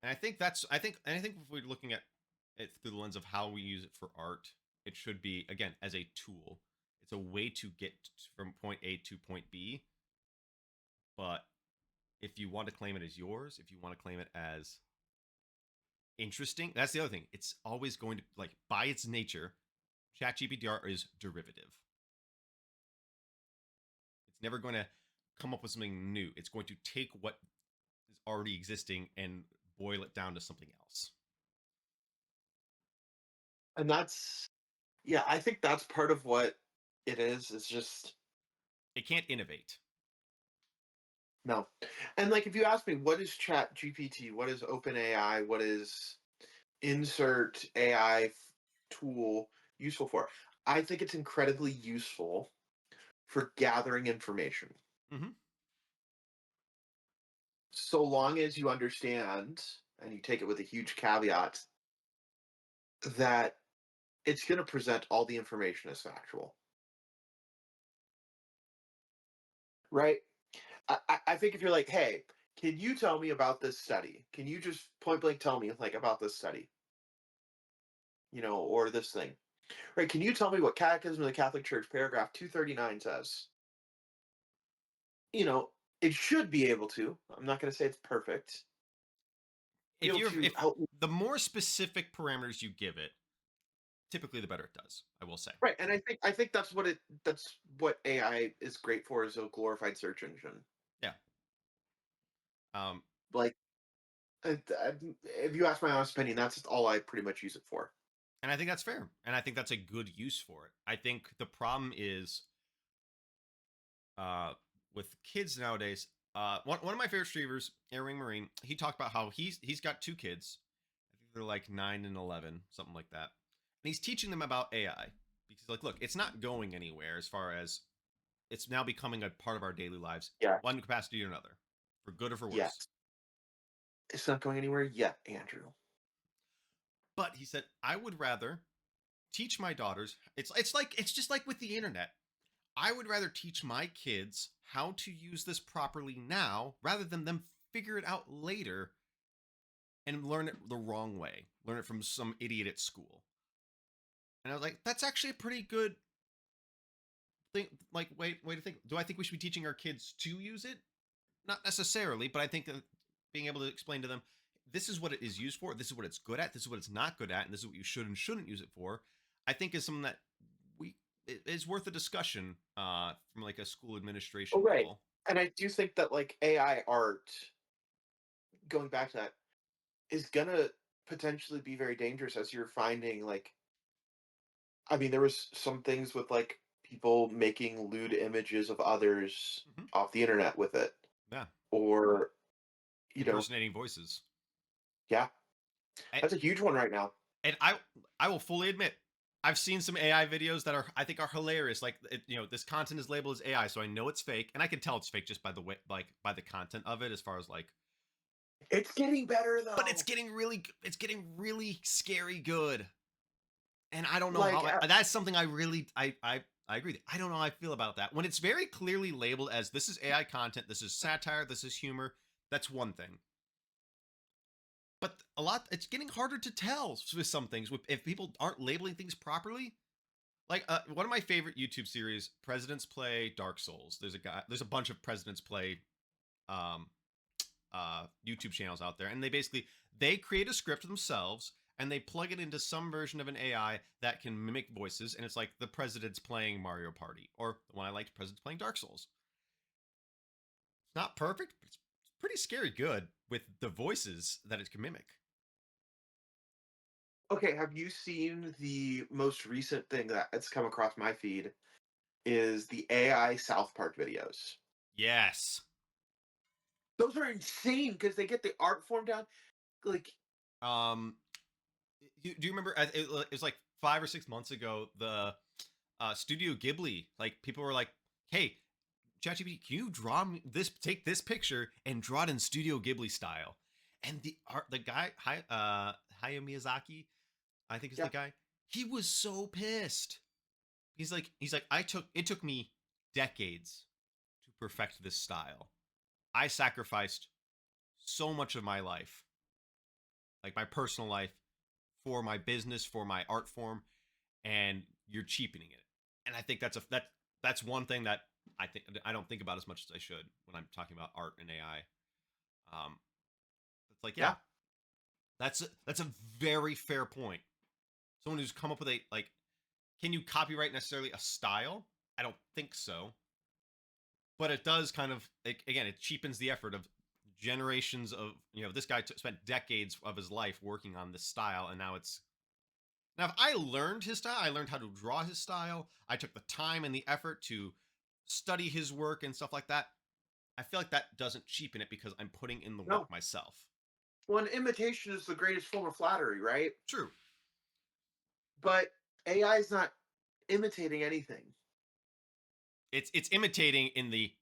[SPEAKER 3] And I think if we're looking at it through the lens of how we use it for art, it should be, again, as a tool. It's a way to get from point A to point B. But if you want to claim it as yours, if you want to claim it as interesting, that's the other thing. It's always going to, like, by its nature, ChatGPT art is derivative. It's never going to come up with something new. It's going to take what is already existing and boil it down to something else.
[SPEAKER 1] And I think that's part of what it is. It's just,
[SPEAKER 3] it can't innovate.
[SPEAKER 1] No. And like, if you ask me, what is Chat GPT? What is OpenAI? What is insert AI tool useful for? I think it's incredibly useful for gathering information.
[SPEAKER 3] Mm-hmm.
[SPEAKER 1] So long as you understand, and you take it with a huge caveat, that it's going to present all the information as factual. Right? I think if you're like, hey, can you tell me about this study? Can you just point blank tell me like about this study? Or this thing. Right? Can you tell me what Catechism of the Catholic Church, paragraph 239 says? It should be able to. I'm not going to say it's perfect.
[SPEAKER 3] If the more specific parameters you give it, typically the better it does, I will say.
[SPEAKER 1] Right, and I think that's what AI is great for, is a glorified search engine.
[SPEAKER 3] Yeah.
[SPEAKER 1] Like, if you ask my honest opinion, that's all I pretty much use it for.
[SPEAKER 3] And I think that's fair, and I think that's a good use for it. I think the problem is, with kids nowadays, one of my favorite streamers, Airwing Marine, he talked about how he's got two kids. I think they're like 9 and 11, something like that. And he's teaching them about AI because like, look, it's not going anywhere as far as it's now becoming a part of our daily lives,
[SPEAKER 1] Yeah.
[SPEAKER 3] one capacity or another, for good or for worse.
[SPEAKER 1] Yes. It's not going anywhere yet, Andrew.
[SPEAKER 3] But he said, I would rather teach my daughters. It's just like with the internet. I would rather teach my kids how to use this properly now rather than them figure it out later and learn it the wrong way, learn it from some idiot at school. And I was like, that's actually a pretty good thing. Like, way to think. Do I think we should be teaching our kids to use it? Not necessarily, but I think that being able to explain to them, this is what it is used for, this is what it's good at, this is what it's not good at, and this is what you should and shouldn't use it for, I think is something that is worth a discussion from like a school administration level.
[SPEAKER 1] And I do think that like AI art, going back to that, is gonna potentially be very dangerous as you're finding like, I mean, there was some things with like people making lewd images of others off the internet with it.
[SPEAKER 3] Yeah.
[SPEAKER 1] Or,
[SPEAKER 3] impersonating voices.
[SPEAKER 1] Yeah. That's a huge one right now.
[SPEAKER 3] And I will fully admit, I've seen some AI videos that I think are hilarious. Like, this content is labeled as AI, so I know it's fake, and I can tell it's fake just by the way, like by the content of it, as far as like.
[SPEAKER 1] It's getting better though.
[SPEAKER 3] But it's getting really scary good. And I don't know how. That's something I really I agree. I don't know how I feel about that. When it's very clearly labeled as this is AI content, this is satire, this is humor. That's one thing. But it's getting harder to tell with some things if people aren't labeling things properly. Like one of my favorite YouTube series, Presidents Play Dark Souls. There's a bunch of Presidents Play YouTube channels out there, and they create a script themselves and they plug it into some version of an AI that can mimic voices, and it's like the president's playing Mario Party, or the one I liked, President's playing Dark Souls. It's not perfect, but it's pretty scary good with the voices that it can mimic.
[SPEAKER 1] Okay, have you seen the most recent thing that's come across my feed is the AI South Park videos?
[SPEAKER 3] Yes.
[SPEAKER 1] Those are insane because they get the art form down. Like,
[SPEAKER 3] do you remember? It was like 5 or 6 months ago. The Studio Ghibli, like people were like, "Hey, ChatGPT, can you draw me this? Take this picture and draw it in Studio Ghibli style." And the guy, Hayao Miyazaki, I think is the guy. He was so pissed. He's like, it took me decades to perfect this style. I sacrificed so much of my life, like my personal life, for my business, for my art form, and you're cheapening it. And I think that's one thing that I don't think about as much as I should when I'm talking about art and AI. It's like, yeah. That's a very fair point. Someone who's come up with can you copyright necessarily a style? I don't think so. But it does kind of, again, it cheapens the effort of generations of, this guy spent decades of his life working on this style, and now if I learned his style, I learned how to draw his style, I took the time and the effort to study his work and stuff like that, I feel like that doesn't cheapen it because I'm putting in the work myself.
[SPEAKER 1] Well, imitation is the greatest form of flattery, right?
[SPEAKER 3] True.
[SPEAKER 1] But AI is not imitating anything.
[SPEAKER 3] It's imitating in the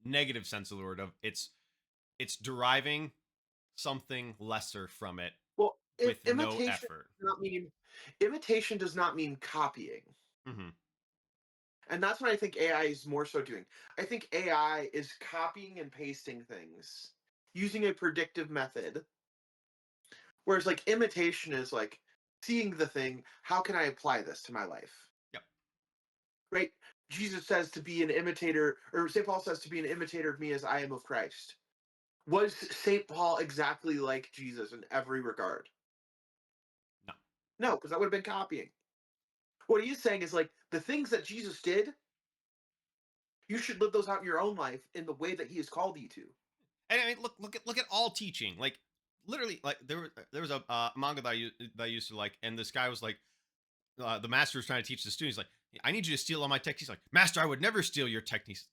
[SPEAKER 3] negative sense of the word, of it's deriving something lesser from it.
[SPEAKER 1] Well,
[SPEAKER 3] with no effort.
[SPEAKER 1] Imitation does not mean copying.
[SPEAKER 3] Mm-hmm.
[SPEAKER 1] And that's what I think AI is more so doing. I think AI is copying and pasting things using a predictive method. Whereas like imitation is like seeing the thing, how can I apply this to my life?
[SPEAKER 3] Yep.
[SPEAKER 1] Right? Jesus says to be an imitator, or St. Paul says to be an imitator of me as I am of Christ. Was St. Paul exactly like Jesus in every regard?
[SPEAKER 3] No.
[SPEAKER 1] No, because that would have been copying. What he is saying is like the things that Jesus did, you should live those out in your own life in the way that he has called you to.
[SPEAKER 3] And I mean, look at all teaching. Like literally, like there was a manga that I used to like, and this guy was like, the master was trying to teach the students, like, I need you to steal all my techniques. Like, master, I would never steal your techniques.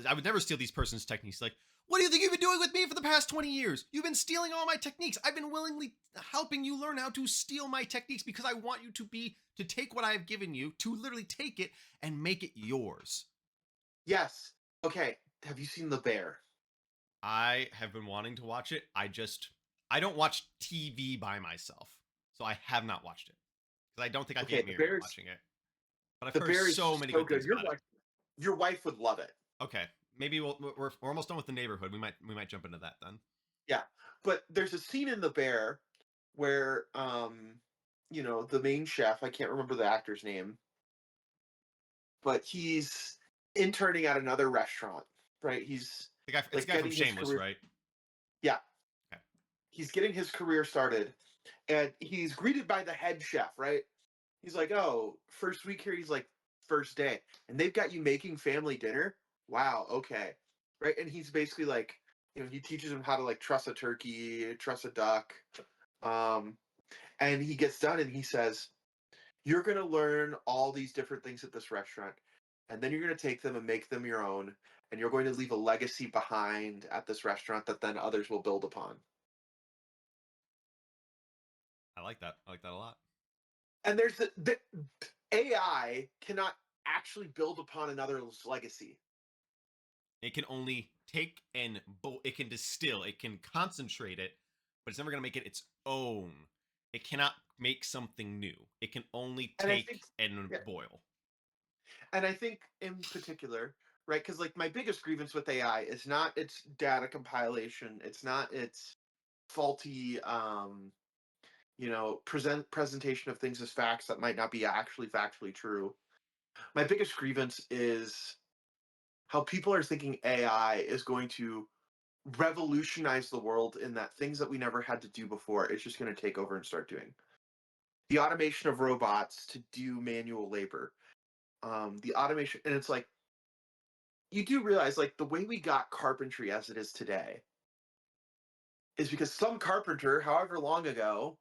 [SPEAKER 3] I would never steal these person's techniques. Like, what do you think you've been doing with me for the past 20 years? You've been stealing all my techniques. I've been willingly helping you learn how to steal my techniques because I want you to take what I've given you, to literally take it and make it yours.
[SPEAKER 1] Yes. Okay. Have you seen The Bear?
[SPEAKER 3] I have been wanting to watch it. I don't watch TV by myself, so I have not watched it because I don't think I can
[SPEAKER 1] Okay,
[SPEAKER 3] get
[SPEAKER 1] The
[SPEAKER 3] married
[SPEAKER 1] Bear is
[SPEAKER 3] watching it. But I've
[SPEAKER 1] The
[SPEAKER 3] heard
[SPEAKER 1] Bear is
[SPEAKER 3] so many
[SPEAKER 1] so
[SPEAKER 3] good
[SPEAKER 1] good.
[SPEAKER 3] things about it.
[SPEAKER 1] Your wife would love it.
[SPEAKER 3] Okay, maybe we're almost done with The Neighborhood. We might jump into that then.
[SPEAKER 1] Yeah, but there's a scene in The Bear where the main chef, I can't remember the actor's name, but he's interning at another restaurant, right? He's
[SPEAKER 3] It's
[SPEAKER 1] like
[SPEAKER 3] the guy from
[SPEAKER 1] getting his
[SPEAKER 3] Shameless,
[SPEAKER 1] career.
[SPEAKER 3] right?
[SPEAKER 1] Yeah,
[SPEAKER 3] Okay.
[SPEAKER 1] he's getting his career started, and he's greeted by the head chef, right? He's like, "Oh, first week here." He's like, "First day," and they've got you making family dinner. Wow, okay, right? And he's basically like, he teaches him how to like truss a turkey, truss a duck, um, and he gets done and he says, "You're gonna learn all these different things at this restaurant, and then you're gonna take them and make them your own, and you're going to leave a legacy behind at this restaurant that then others will build upon."
[SPEAKER 3] I like that. I like that a lot.
[SPEAKER 1] And there's the AI cannot actually build upon another's legacy.
[SPEAKER 3] It can only take and it can distill, it can concentrate it, but it's never going to make it its own. It cannot make something new. It can only
[SPEAKER 1] And I
[SPEAKER 3] take
[SPEAKER 1] think,
[SPEAKER 3] and
[SPEAKER 1] yeah,
[SPEAKER 3] boil.
[SPEAKER 1] and I think in particular, right? Because like my biggest grievance with AI is not its data compilation, it's not its faulty, presentation of things as facts that might not be actually factually true. My biggest grievance is how people are thinking AI is going to revolutionize the world in that things that we never had to do before, it's just going to take over and start doing. The automation of robots to do manual labor. The automation, and it's like, you do realize, like, the way we got carpentry as it is today is because some carpenter, however long ago,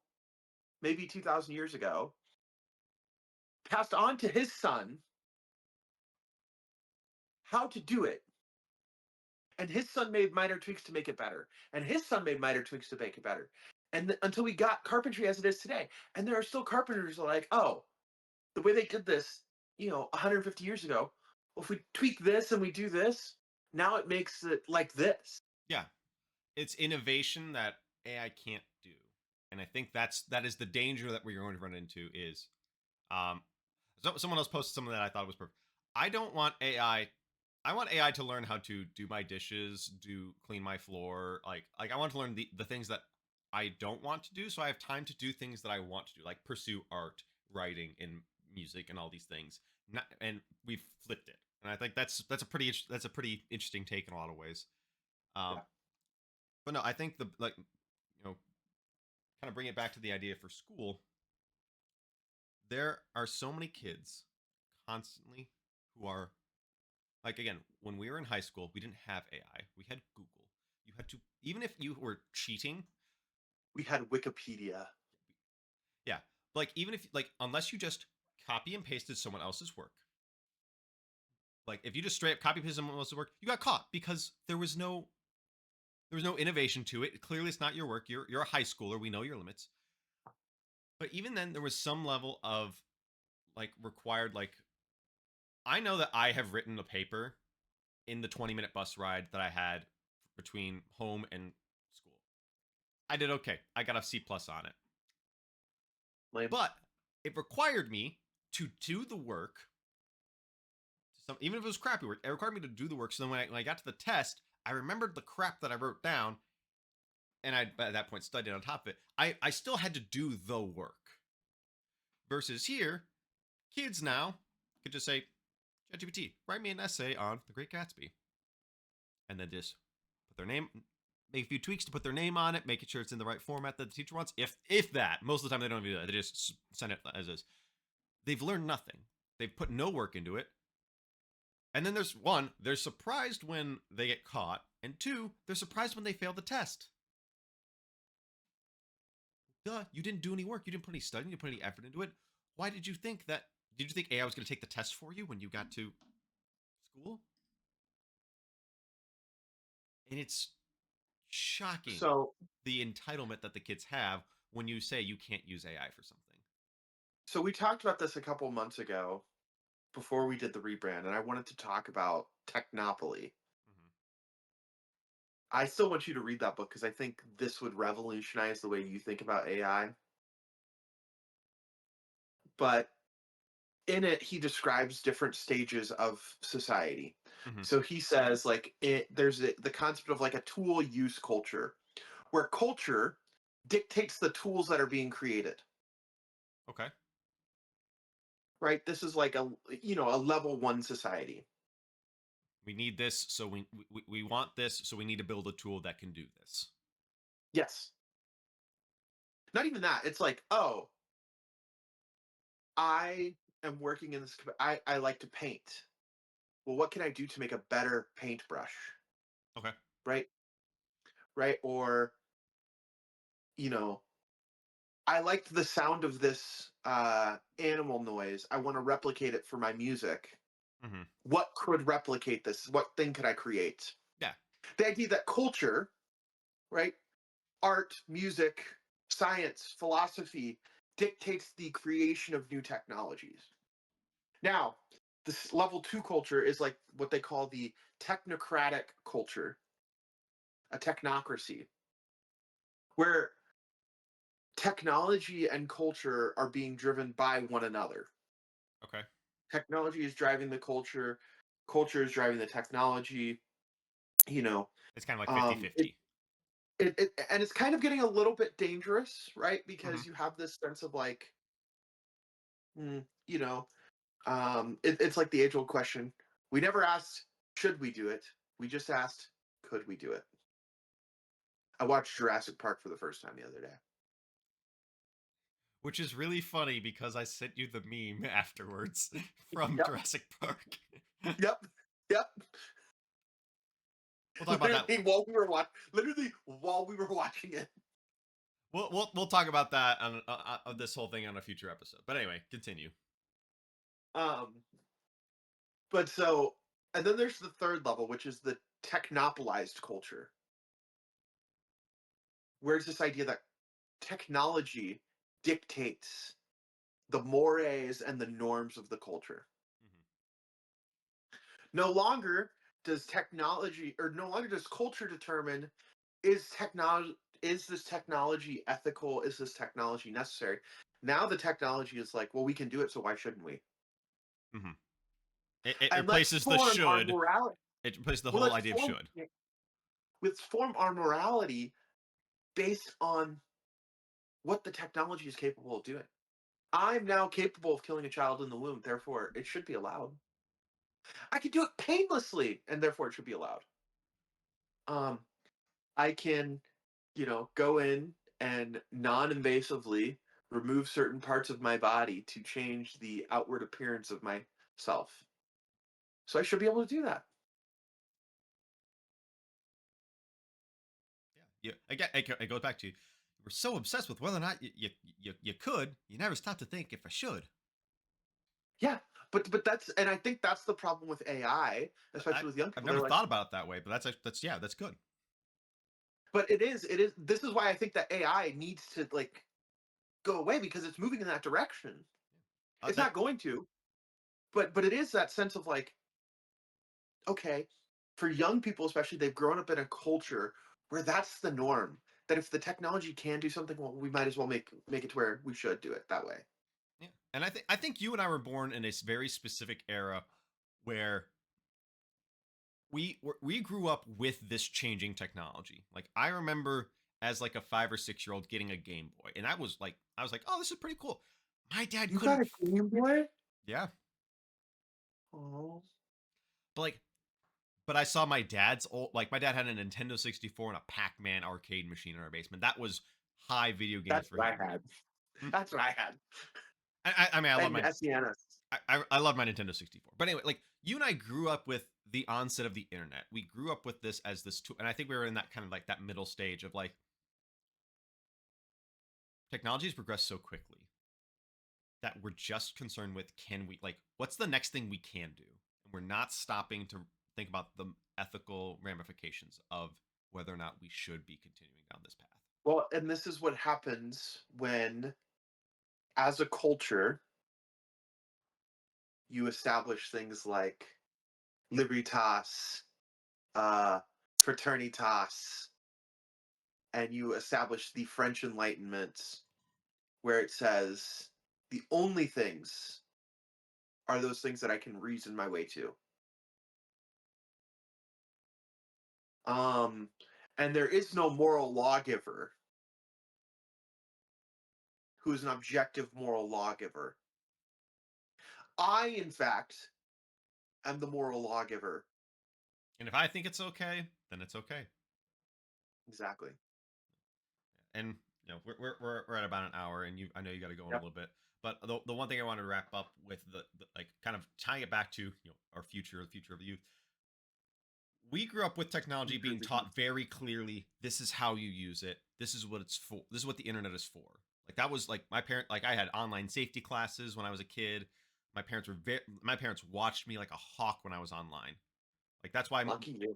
[SPEAKER 1] maybe 2,000 years ago, passed on to his son how to do it. And his son made minor tweaks to make it better. And his son made minor tweaks to make it better. And until we got carpentry as it is today. And there are still carpenters who are like, oh, the way they did this, 150 years ago, well, if we tweak this and we do this, now it makes it like this.
[SPEAKER 3] Yeah. It's innovation that AI can't do. And I think that is the danger that we're going to run into is um someone else posted something that I thought was perfect. I don't want AI I want AI to learn how to do my dishes, clean my floor, like I want to learn the things that I don't want to do so I have time to do things that I want to do, like pursue art, writing, and music and all these things. And we've flipped it. And I think that's a pretty interesting take in a lot of ways. Um
[SPEAKER 1] Yeah.
[SPEAKER 3] but no, I think kind of bring it back to the idea for school. There are so many kids constantly who are like, again, when we were in high school, we didn't have AI. We had Google. You had to, even if you were cheating,
[SPEAKER 1] We had Wikipedia.
[SPEAKER 3] yeah, like even if like unless you just copy and pasted someone else's work, like if you just straight up copy pasted someone else's work, you got caught because there was no innovation to it. Clearly, it's not your work. You're a high schooler. We know your limits. But even then, there was some level of like required. Like I know that I have written a paper in the 20-minute bus ride that I had between home and school. I did okay. I got a C plus on it.
[SPEAKER 1] Lame.
[SPEAKER 3] But it required me to do the work. Even if it was crappy work, it required me to do the work. So then when I got to the test, I remembered the crap that I wrote down, and I at that point studied on top of it. I still had to do the work. Versus here, kids now could just say, ChatGPT, write me an essay on The Great Gatsby, and then just put their name, make a few tweaks to put their name on it, making sure it's in the right format that the teacher wants. If that, most of the time they don't even do that. They just send it as is. They've learned nothing. They've put no work into it. And then there's one, they're surprised when they get caught, and two, they're surprised when they fail the test. Duh, you didn't do any work. You didn't put any study. You didn't put any effort into it. Why did you think that? Did you think AI was going to take the test for you when you got to school? And it's shocking
[SPEAKER 1] So
[SPEAKER 3] the entitlement that the kids have when you say you can't use AI for something.
[SPEAKER 1] so we talked about this a couple months ago before we did the rebrand, and I wanted to talk about Technopoly.
[SPEAKER 3] Mhm.
[SPEAKER 1] I still want you to read that book because I think this would revolutionize the way you think about AI. But in it, he describes different stages of society.
[SPEAKER 3] Mhm.
[SPEAKER 1] So he says, like, there's the concept of like a tool use culture, where culture dictates the tools that are being created.
[SPEAKER 3] Okay.
[SPEAKER 1] Right? This is like a level one society.
[SPEAKER 3] We need this, so we want this, so we need to build a tool that can do this.
[SPEAKER 1] Yes. Not even that. It's like, oh, I am working in this. I like to paint. Well, what can I do to make a better paintbrush?
[SPEAKER 3] Okay.
[SPEAKER 1] Right? Right? Or, you know, I liked the sound of this animal noise. I want to replicate it for my music.
[SPEAKER 3] Mhm.
[SPEAKER 1] What could replicate this? What thing could I create?
[SPEAKER 3] Yeah.
[SPEAKER 1] The idea that culture, right? Art, music, science, philosophy dictates the creation of new technologies. Now, this level two culture is like what they call the technocratic culture, a technocracy, where technology and culture are being driven by one another.
[SPEAKER 3] Okay.
[SPEAKER 1] Technology is driving the culture is driving the technology. You know,
[SPEAKER 3] It's kind of like
[SPEAKER 1] um, it,
[SPEAKER 3] 50-50.
[SPEAKER 1] and it's kind of getting a little bit dangerous, right?
[SPEAKER 3] Mhm.
[SPEAKER 1] Because you have this sense of like, you know, it's like the age old question. We never asked, should we do it? We just asked, could we do it? I watched Jurassic Park for the first time the other day.
[SPEAKER 3] Which is really funny because I sent you the meme afterwards from
[SPEAKER 1] Yep,
[SPEAKER 3] Jurassic Park.
[SPEAKER 1] yep, yep.
[SPEAKER 3] We'll talk about that.
[SPEAKER 1] Literally while we were watching it.
[SPEAKER 3] We'll talk about that on this whole thing on a future episode. But anyway, continue.
[SPEAKER 1] Um, but so, and then there's the third level, which is the technopolized culture, where it's this idea that technology dictates the mores and the norms of the culture.
[SPEAKER 3] Mhm.
[SPEAKER 1] No longer does technology, or no longer does culture determine, is this technology ethical? Is this technology necessary? Now the technology is like, well, we can do it, so why shouldn't we?
[SPEAKER 3] Mhm. It
[SPEAKER 1] And let's
[SPEAKER 3] replaces the
[SPEAKER 1] form our
[SPEAKER 3] should.
[SPEAKER 1] morality.
[SPEAKER 3] It replaces the
[SPEAKER 1] Well,
[SPEAKER 3] whole idea of should.
[SPEAKER 1] let's form our morality based on what the technology is capable of doing. I'm now capable of killing a child in the womb, therefore it should be allowed. I can do it painlessly, and therefore it should be allowed. Um, I can, go in and non-invasively remove certain parts of my body to change the outward appearance of myself. So I should be able to do that.
[SPEAKER 3] Yeah. Again, it goes back to we're so obsessed with whether or not you could. You never stop to think if I should.
[SPEAKER 1] Yeah, but and I think that's the problem with AI,
[SPEAKER 3] I
[SPEAKER 1] especially with young
[SPEAKER 3] I've
[SPEAKER 1] people.
[SPEAKER 3] never
[SPEAKER 1] They're like,
[SPEAKER 3] thought about it that way, but that's good.
[SPEAKER 1] but it is. This is why I think that AI needs to like go away because it's moving in that direction. It's
[SPEAKER 3] That
[SPEAKER 1] not going to, but it is that sense of like, okay, for young people especially, they've grown up in a culture where that's the norm. That if the technology can do something, well, we might as well make it to where we should do it that way.
[SPEAKER 3] Yeah, and I think you and I were born in a very specific era where we grew up with this changing technology. Like I remember as like a 5 or 6 year old getting a Game Boy, and I was like, oh, this is pretty cool. My dad
[SPEAKER 1] You got
[SPEAKER 3] couldn't.
[SPEAKER 1] a Game Boy?
[SPEAKER 3] Yeah,
[SPEAKER 1] Oh,
[SPEAKER 3] but but I saw my dad's old. Like my dad had a Nintendo 64 and a Pac-Man arcade machine in our basement. That was high video games
[SPEAKER 1] that's
[SPEAKER 3] for
[SPEAKER 1] what I
[SPEAKER 3] him.
[SPEAKER 1] had.
[SPEAKER 3] Hmm?
[SPEAKER 1] That's what I had.
[SPEAKER 3] I mean, I love
[SPEAKER 1] And
[SPEAKER 3] my
[SPEAKER 1] SENS.
[SPEAKER 3] I love my Nintendo 64. But anyway, like you and I grew up with the onset of the internet. We grew up with this as this tool, and I think we were in that kind of like that middle stage of like technology has progressed so quickly that we're just concerned with can we like what's the next thing we can do, and we're not stopping to think about the ethical ramifications of whether or not we should be continuing down this path.
[SPEAKER 1] Well, and this is what happens when, as a culture, you establish things like libertas, fraternitas, and you establish the French Enlightenment, where it says the only things are those things that I can reason my way to. And there is no moral lawgiver who is an objective moral lawgiver. I, in fact, am the moral lawgiver.
[SPEAKER 3] And if I think it's okay, then it's okay.
[SPEAKER 1] Exactly.
[SPEAKER 3] And we're at about an hour, and I know you got to go in a little bit. But the one thing I wanted to wrap up with the like kind of tying it back to our future, the future of the youth. We grew up with technology being taught very clearly. This is how you use it. This is what it's for. This is what the internet is for. Like that was like I had online safety classes when I was a kid. My parents watched me like a hawk when I was online. Like that's why
[SPEAKER 1] Lucky you.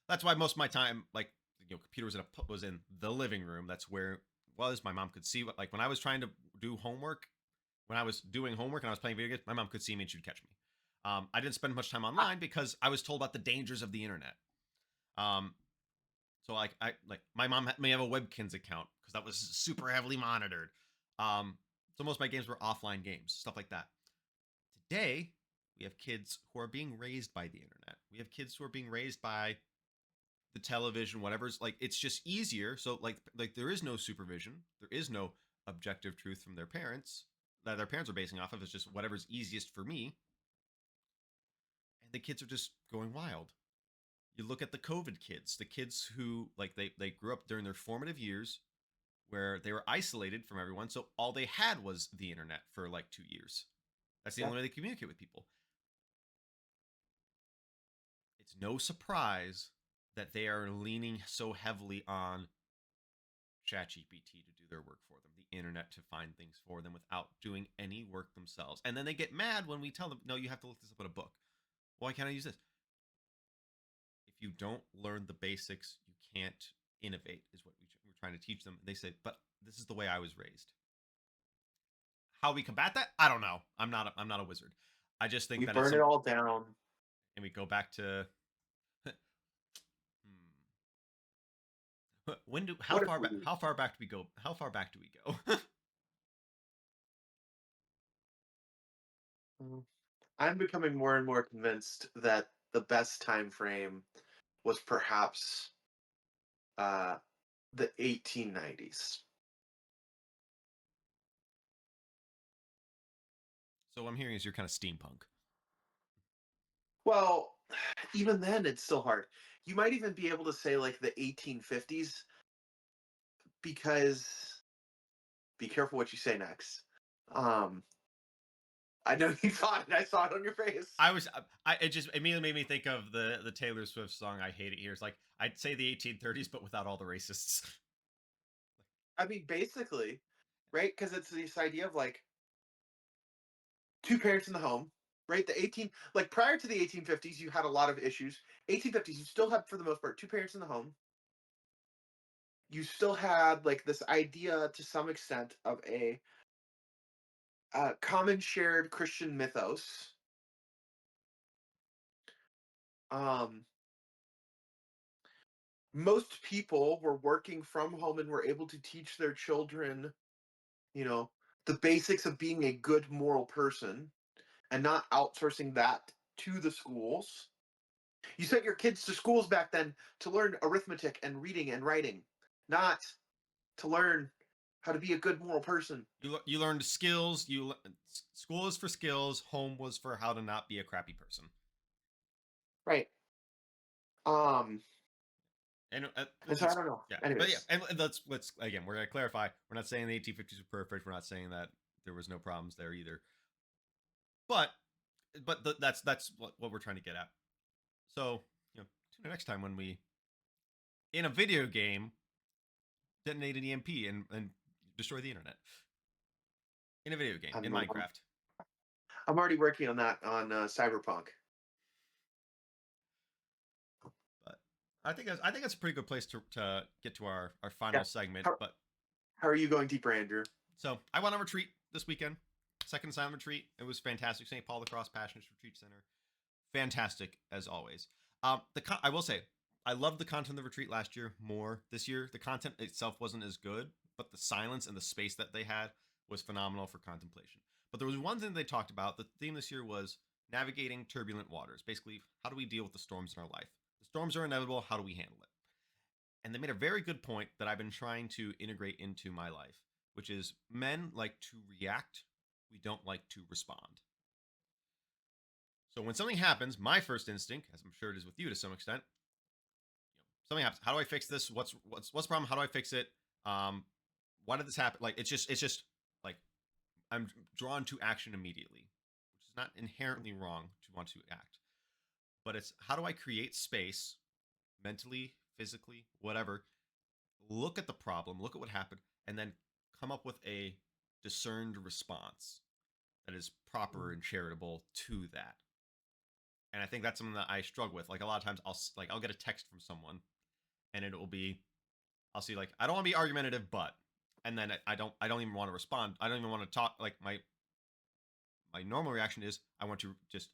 [SPEAKER 3] That's why most of my time, like computer was in the living room. That's where it was. My mom could see what, like when I was trying to do homework, when I was doing homework and I was playing video games, my mom could see me and she'd catch me. I didn't spend much time online because I was told about the dangers of the internet. So like my mom may have a Webkins account because that was super heavily monitored. So most of my games were offline games, stuff like that. Today, we have kids who are being raised by the internet. We have kids who are being raised by the television, whatever's like. It's just easier. So like there is no supervision. There is no objective truth from their parents that their parents are basing off of. It's just whatever's easiest for me. And the kids are just going wild. You look at the COVID kids, the kids who like they grew up during their formative years where they were isolated from everyone. So all they had was the internet for like 2 years. That's the only way they communicate with people. It's no surprise that they are leaning so heavily on ChatGPT to do their work for them, the internet to find things for them without doing any work themselves. And then they get mad when we tell them, no, you have to look this up in a book. Why can't I use this? If you don't learn the basics, you can't innovate, is what we're trying to teach them. They say, but this is the way I was raised. How we combat that? I don't know. I'm not a wizard. I just think
[SPEAKER 1] we
[SPEAKER 3] that
[SPEAKER 1] burn it all down,
[SPEAKER 3] and we go back to how far back do we go? How far back do we go?
[SPEAKER 1] I'm becoming more and more convinced that the best time frame was perhaps the 1890s.
[SPEAKER 3] So what I'm hearing is you're kind of steampunk.
[SPEAKER 1] Well, even then, it's still hard. You might even be able to say like the 1850s, because be careful what you say next. I know you thought it. I saw it on your face.
[SPEAKER 3] It just immediately made me think of the Taylor Swift song "I Hate It Here." It's like I'd say the 1830s, but without all the racists.
[SPEAKER 1] I mean, basically, right? Because it's this idea of like two parents in the home, right? Prior to the 1850s, you had a lot of issues. 1850s, you still had, for the most part, two parents in the home. You still had like this idea, to some extent, of a common shared Christian mythos. Most people were working from home and were able to teach their children, the basics of being a good moral person, and not outsourcing that to the schools. You sent your kids to schools back then to learn arithmetic and reading and writing, not to learn how to be a good moral person.
[SPEAKER 3] You learned skills. School is for skills. Home was for how to not be a crappy person.
[SPEAKER 1] Right.
[SPEAKER 3] And
[SPEAKER 1] so I don't know.
[SPEAKER 3] Yeah,
[SPEAKER 1] Anyways.
[SPEAKER 3] but yeah, and let's again, we're gonna clarify. We're not saying the 1850s were perfect. We're not saying that there was no problems there either. But that's what we're trying to get at. So tune in next time when we, in a video game, detonate an EMP and destroy the internet. In a video game, in Minecraft.
[SPEAKER 1] I'm already working on that on Cyberpunk.
[SPEAKER 3] I think that's a pretty good place to get to our final segment.
[SPEAKER 1] How,
[SPEAKER 3] But
[SPEAKER 1] how are you going deeper, Andrew?
[SPEAKER 3] so I went on retreat this weekend, second silent retreat. It was fantastic. St. Paul the Cross Passionist Retreat Center, fantastic as always. I will say I loved the content of the retreat last year more. This year, the content itself wasn't as good, but the silence and the space that they had was phenomenal for contemplation. But there was one thing they talked about. The theme this year was navigating turbulent waters. Basically, how do we deal with the storms in our life? The storms are inevitable. How do we handle it? And they made a very good point that I've been trying to integrate into my life, which is men like to react. We don't like to respond. So when something happens, my first instinct, as I'm sure it is with you to some extent, something happens. How do I fix this? What's the problem? How do I fix it? Why did this happen? Like it's just like I'm drawn to action immediately, which is not inherently wrong to want to act, but it's how do I create space, mentally, physically, whatever. Look at the problem, look at what happened, and then come up with a discerned response that is proper and charitable to that. And I think that's something that I struggle with. Like a lot of times I'll get a text from someone and it will be, I'll see like, I don't want to be argumentative, but, and then I don't even want to respond. I don't even want to talk. Like my normal reaction is I want to just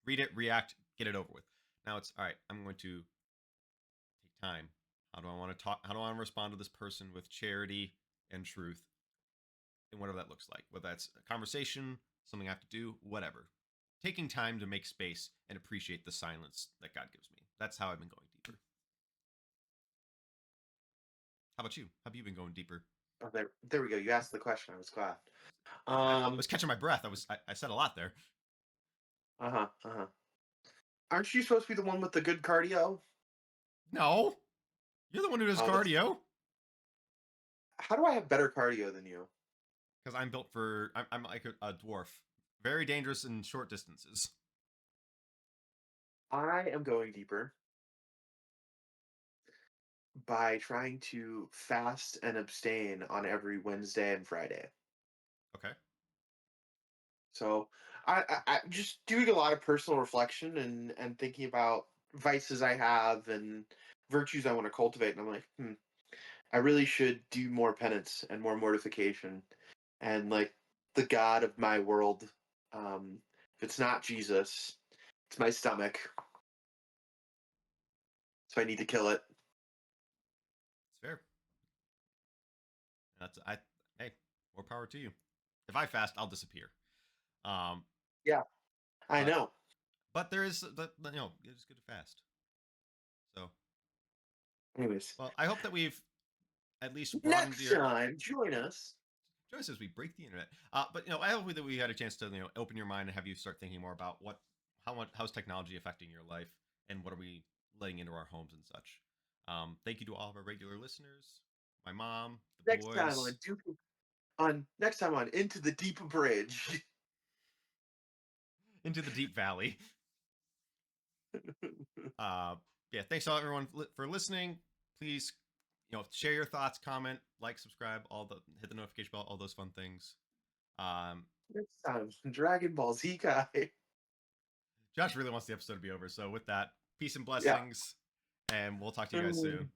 [SPEAKER 3] read it, react, get it over with. Now it's all right. I'm going to take time. How do I want to talk? How do I want to respond to this person with charity and truth and whatever that looks like, whether that's a conversation, something I have to do, whatever. Taking time to make space and appreciate the silence that God gives me. That's how I've been going deeper. How about you? How have you been going deeper?
[SPEAKER 1] Oh, there we go. You asked the question. I was glad.
[SPEAKER 3] I was catching my breath. I said a lot there.
[SPEAKER 1] Aren't you supposed to be the one with the good cardio?
[SPEAKER 3] No, you're the one who does cardio.
[SPEAKER 1] How do I have better cardio than you?
[SPEAKER 3] Because I'm built for. I'm like a dwarf. Very dangerous in short distances.
[SPEAKER 1] I am going deeper by trying to fast and abstain on every Wednesday and Friday.
[SPEAKER 3] Okay.
[SPEAKER 1] So I just doing a lot of personal reflection and thinking about vices I have and virtues I want to cultivate. And I'm like, I really should do more penance and more mortification. And like the God of my world, if it's not Jesus, it's my stomach. So I need to kill it.
[SPEAKER 3] It's fair. Hey, more power to you. If I fast, I'll disappear.
[SPEAKER 1] Yeah, I know.
[SPEAKER 3] But there is, it's good to fast. So,
[SPEAKER 1] anyways,
[SPEAKER 3] well, I hope that we've at least
[SPEAKER 1] next time join us.
[SPEAKER 3] Join us as we break the internet. But I hope that we had a chance to open your mind and have you start thinking more about how's technology affecting your life and what are we letting into our homes and such. Thank you to all of our regular listeners, my mom, the boys.
[SPEAKER 1] Next time on Into the Deep Bridge.
[SPEAKER 3] Into the Deep Valley. Yeah, thanks all everyone for listening. Please, share your thoughts, comment, like, subscribe, hit the notification bell, all those fun things.
[SPEAKER 1] Next time, Dragon Ball Z guy.
[SPEAKER 3] Josh really wants the episode to be over, so with that, peace and blessings, and we'll talk to you guys soon.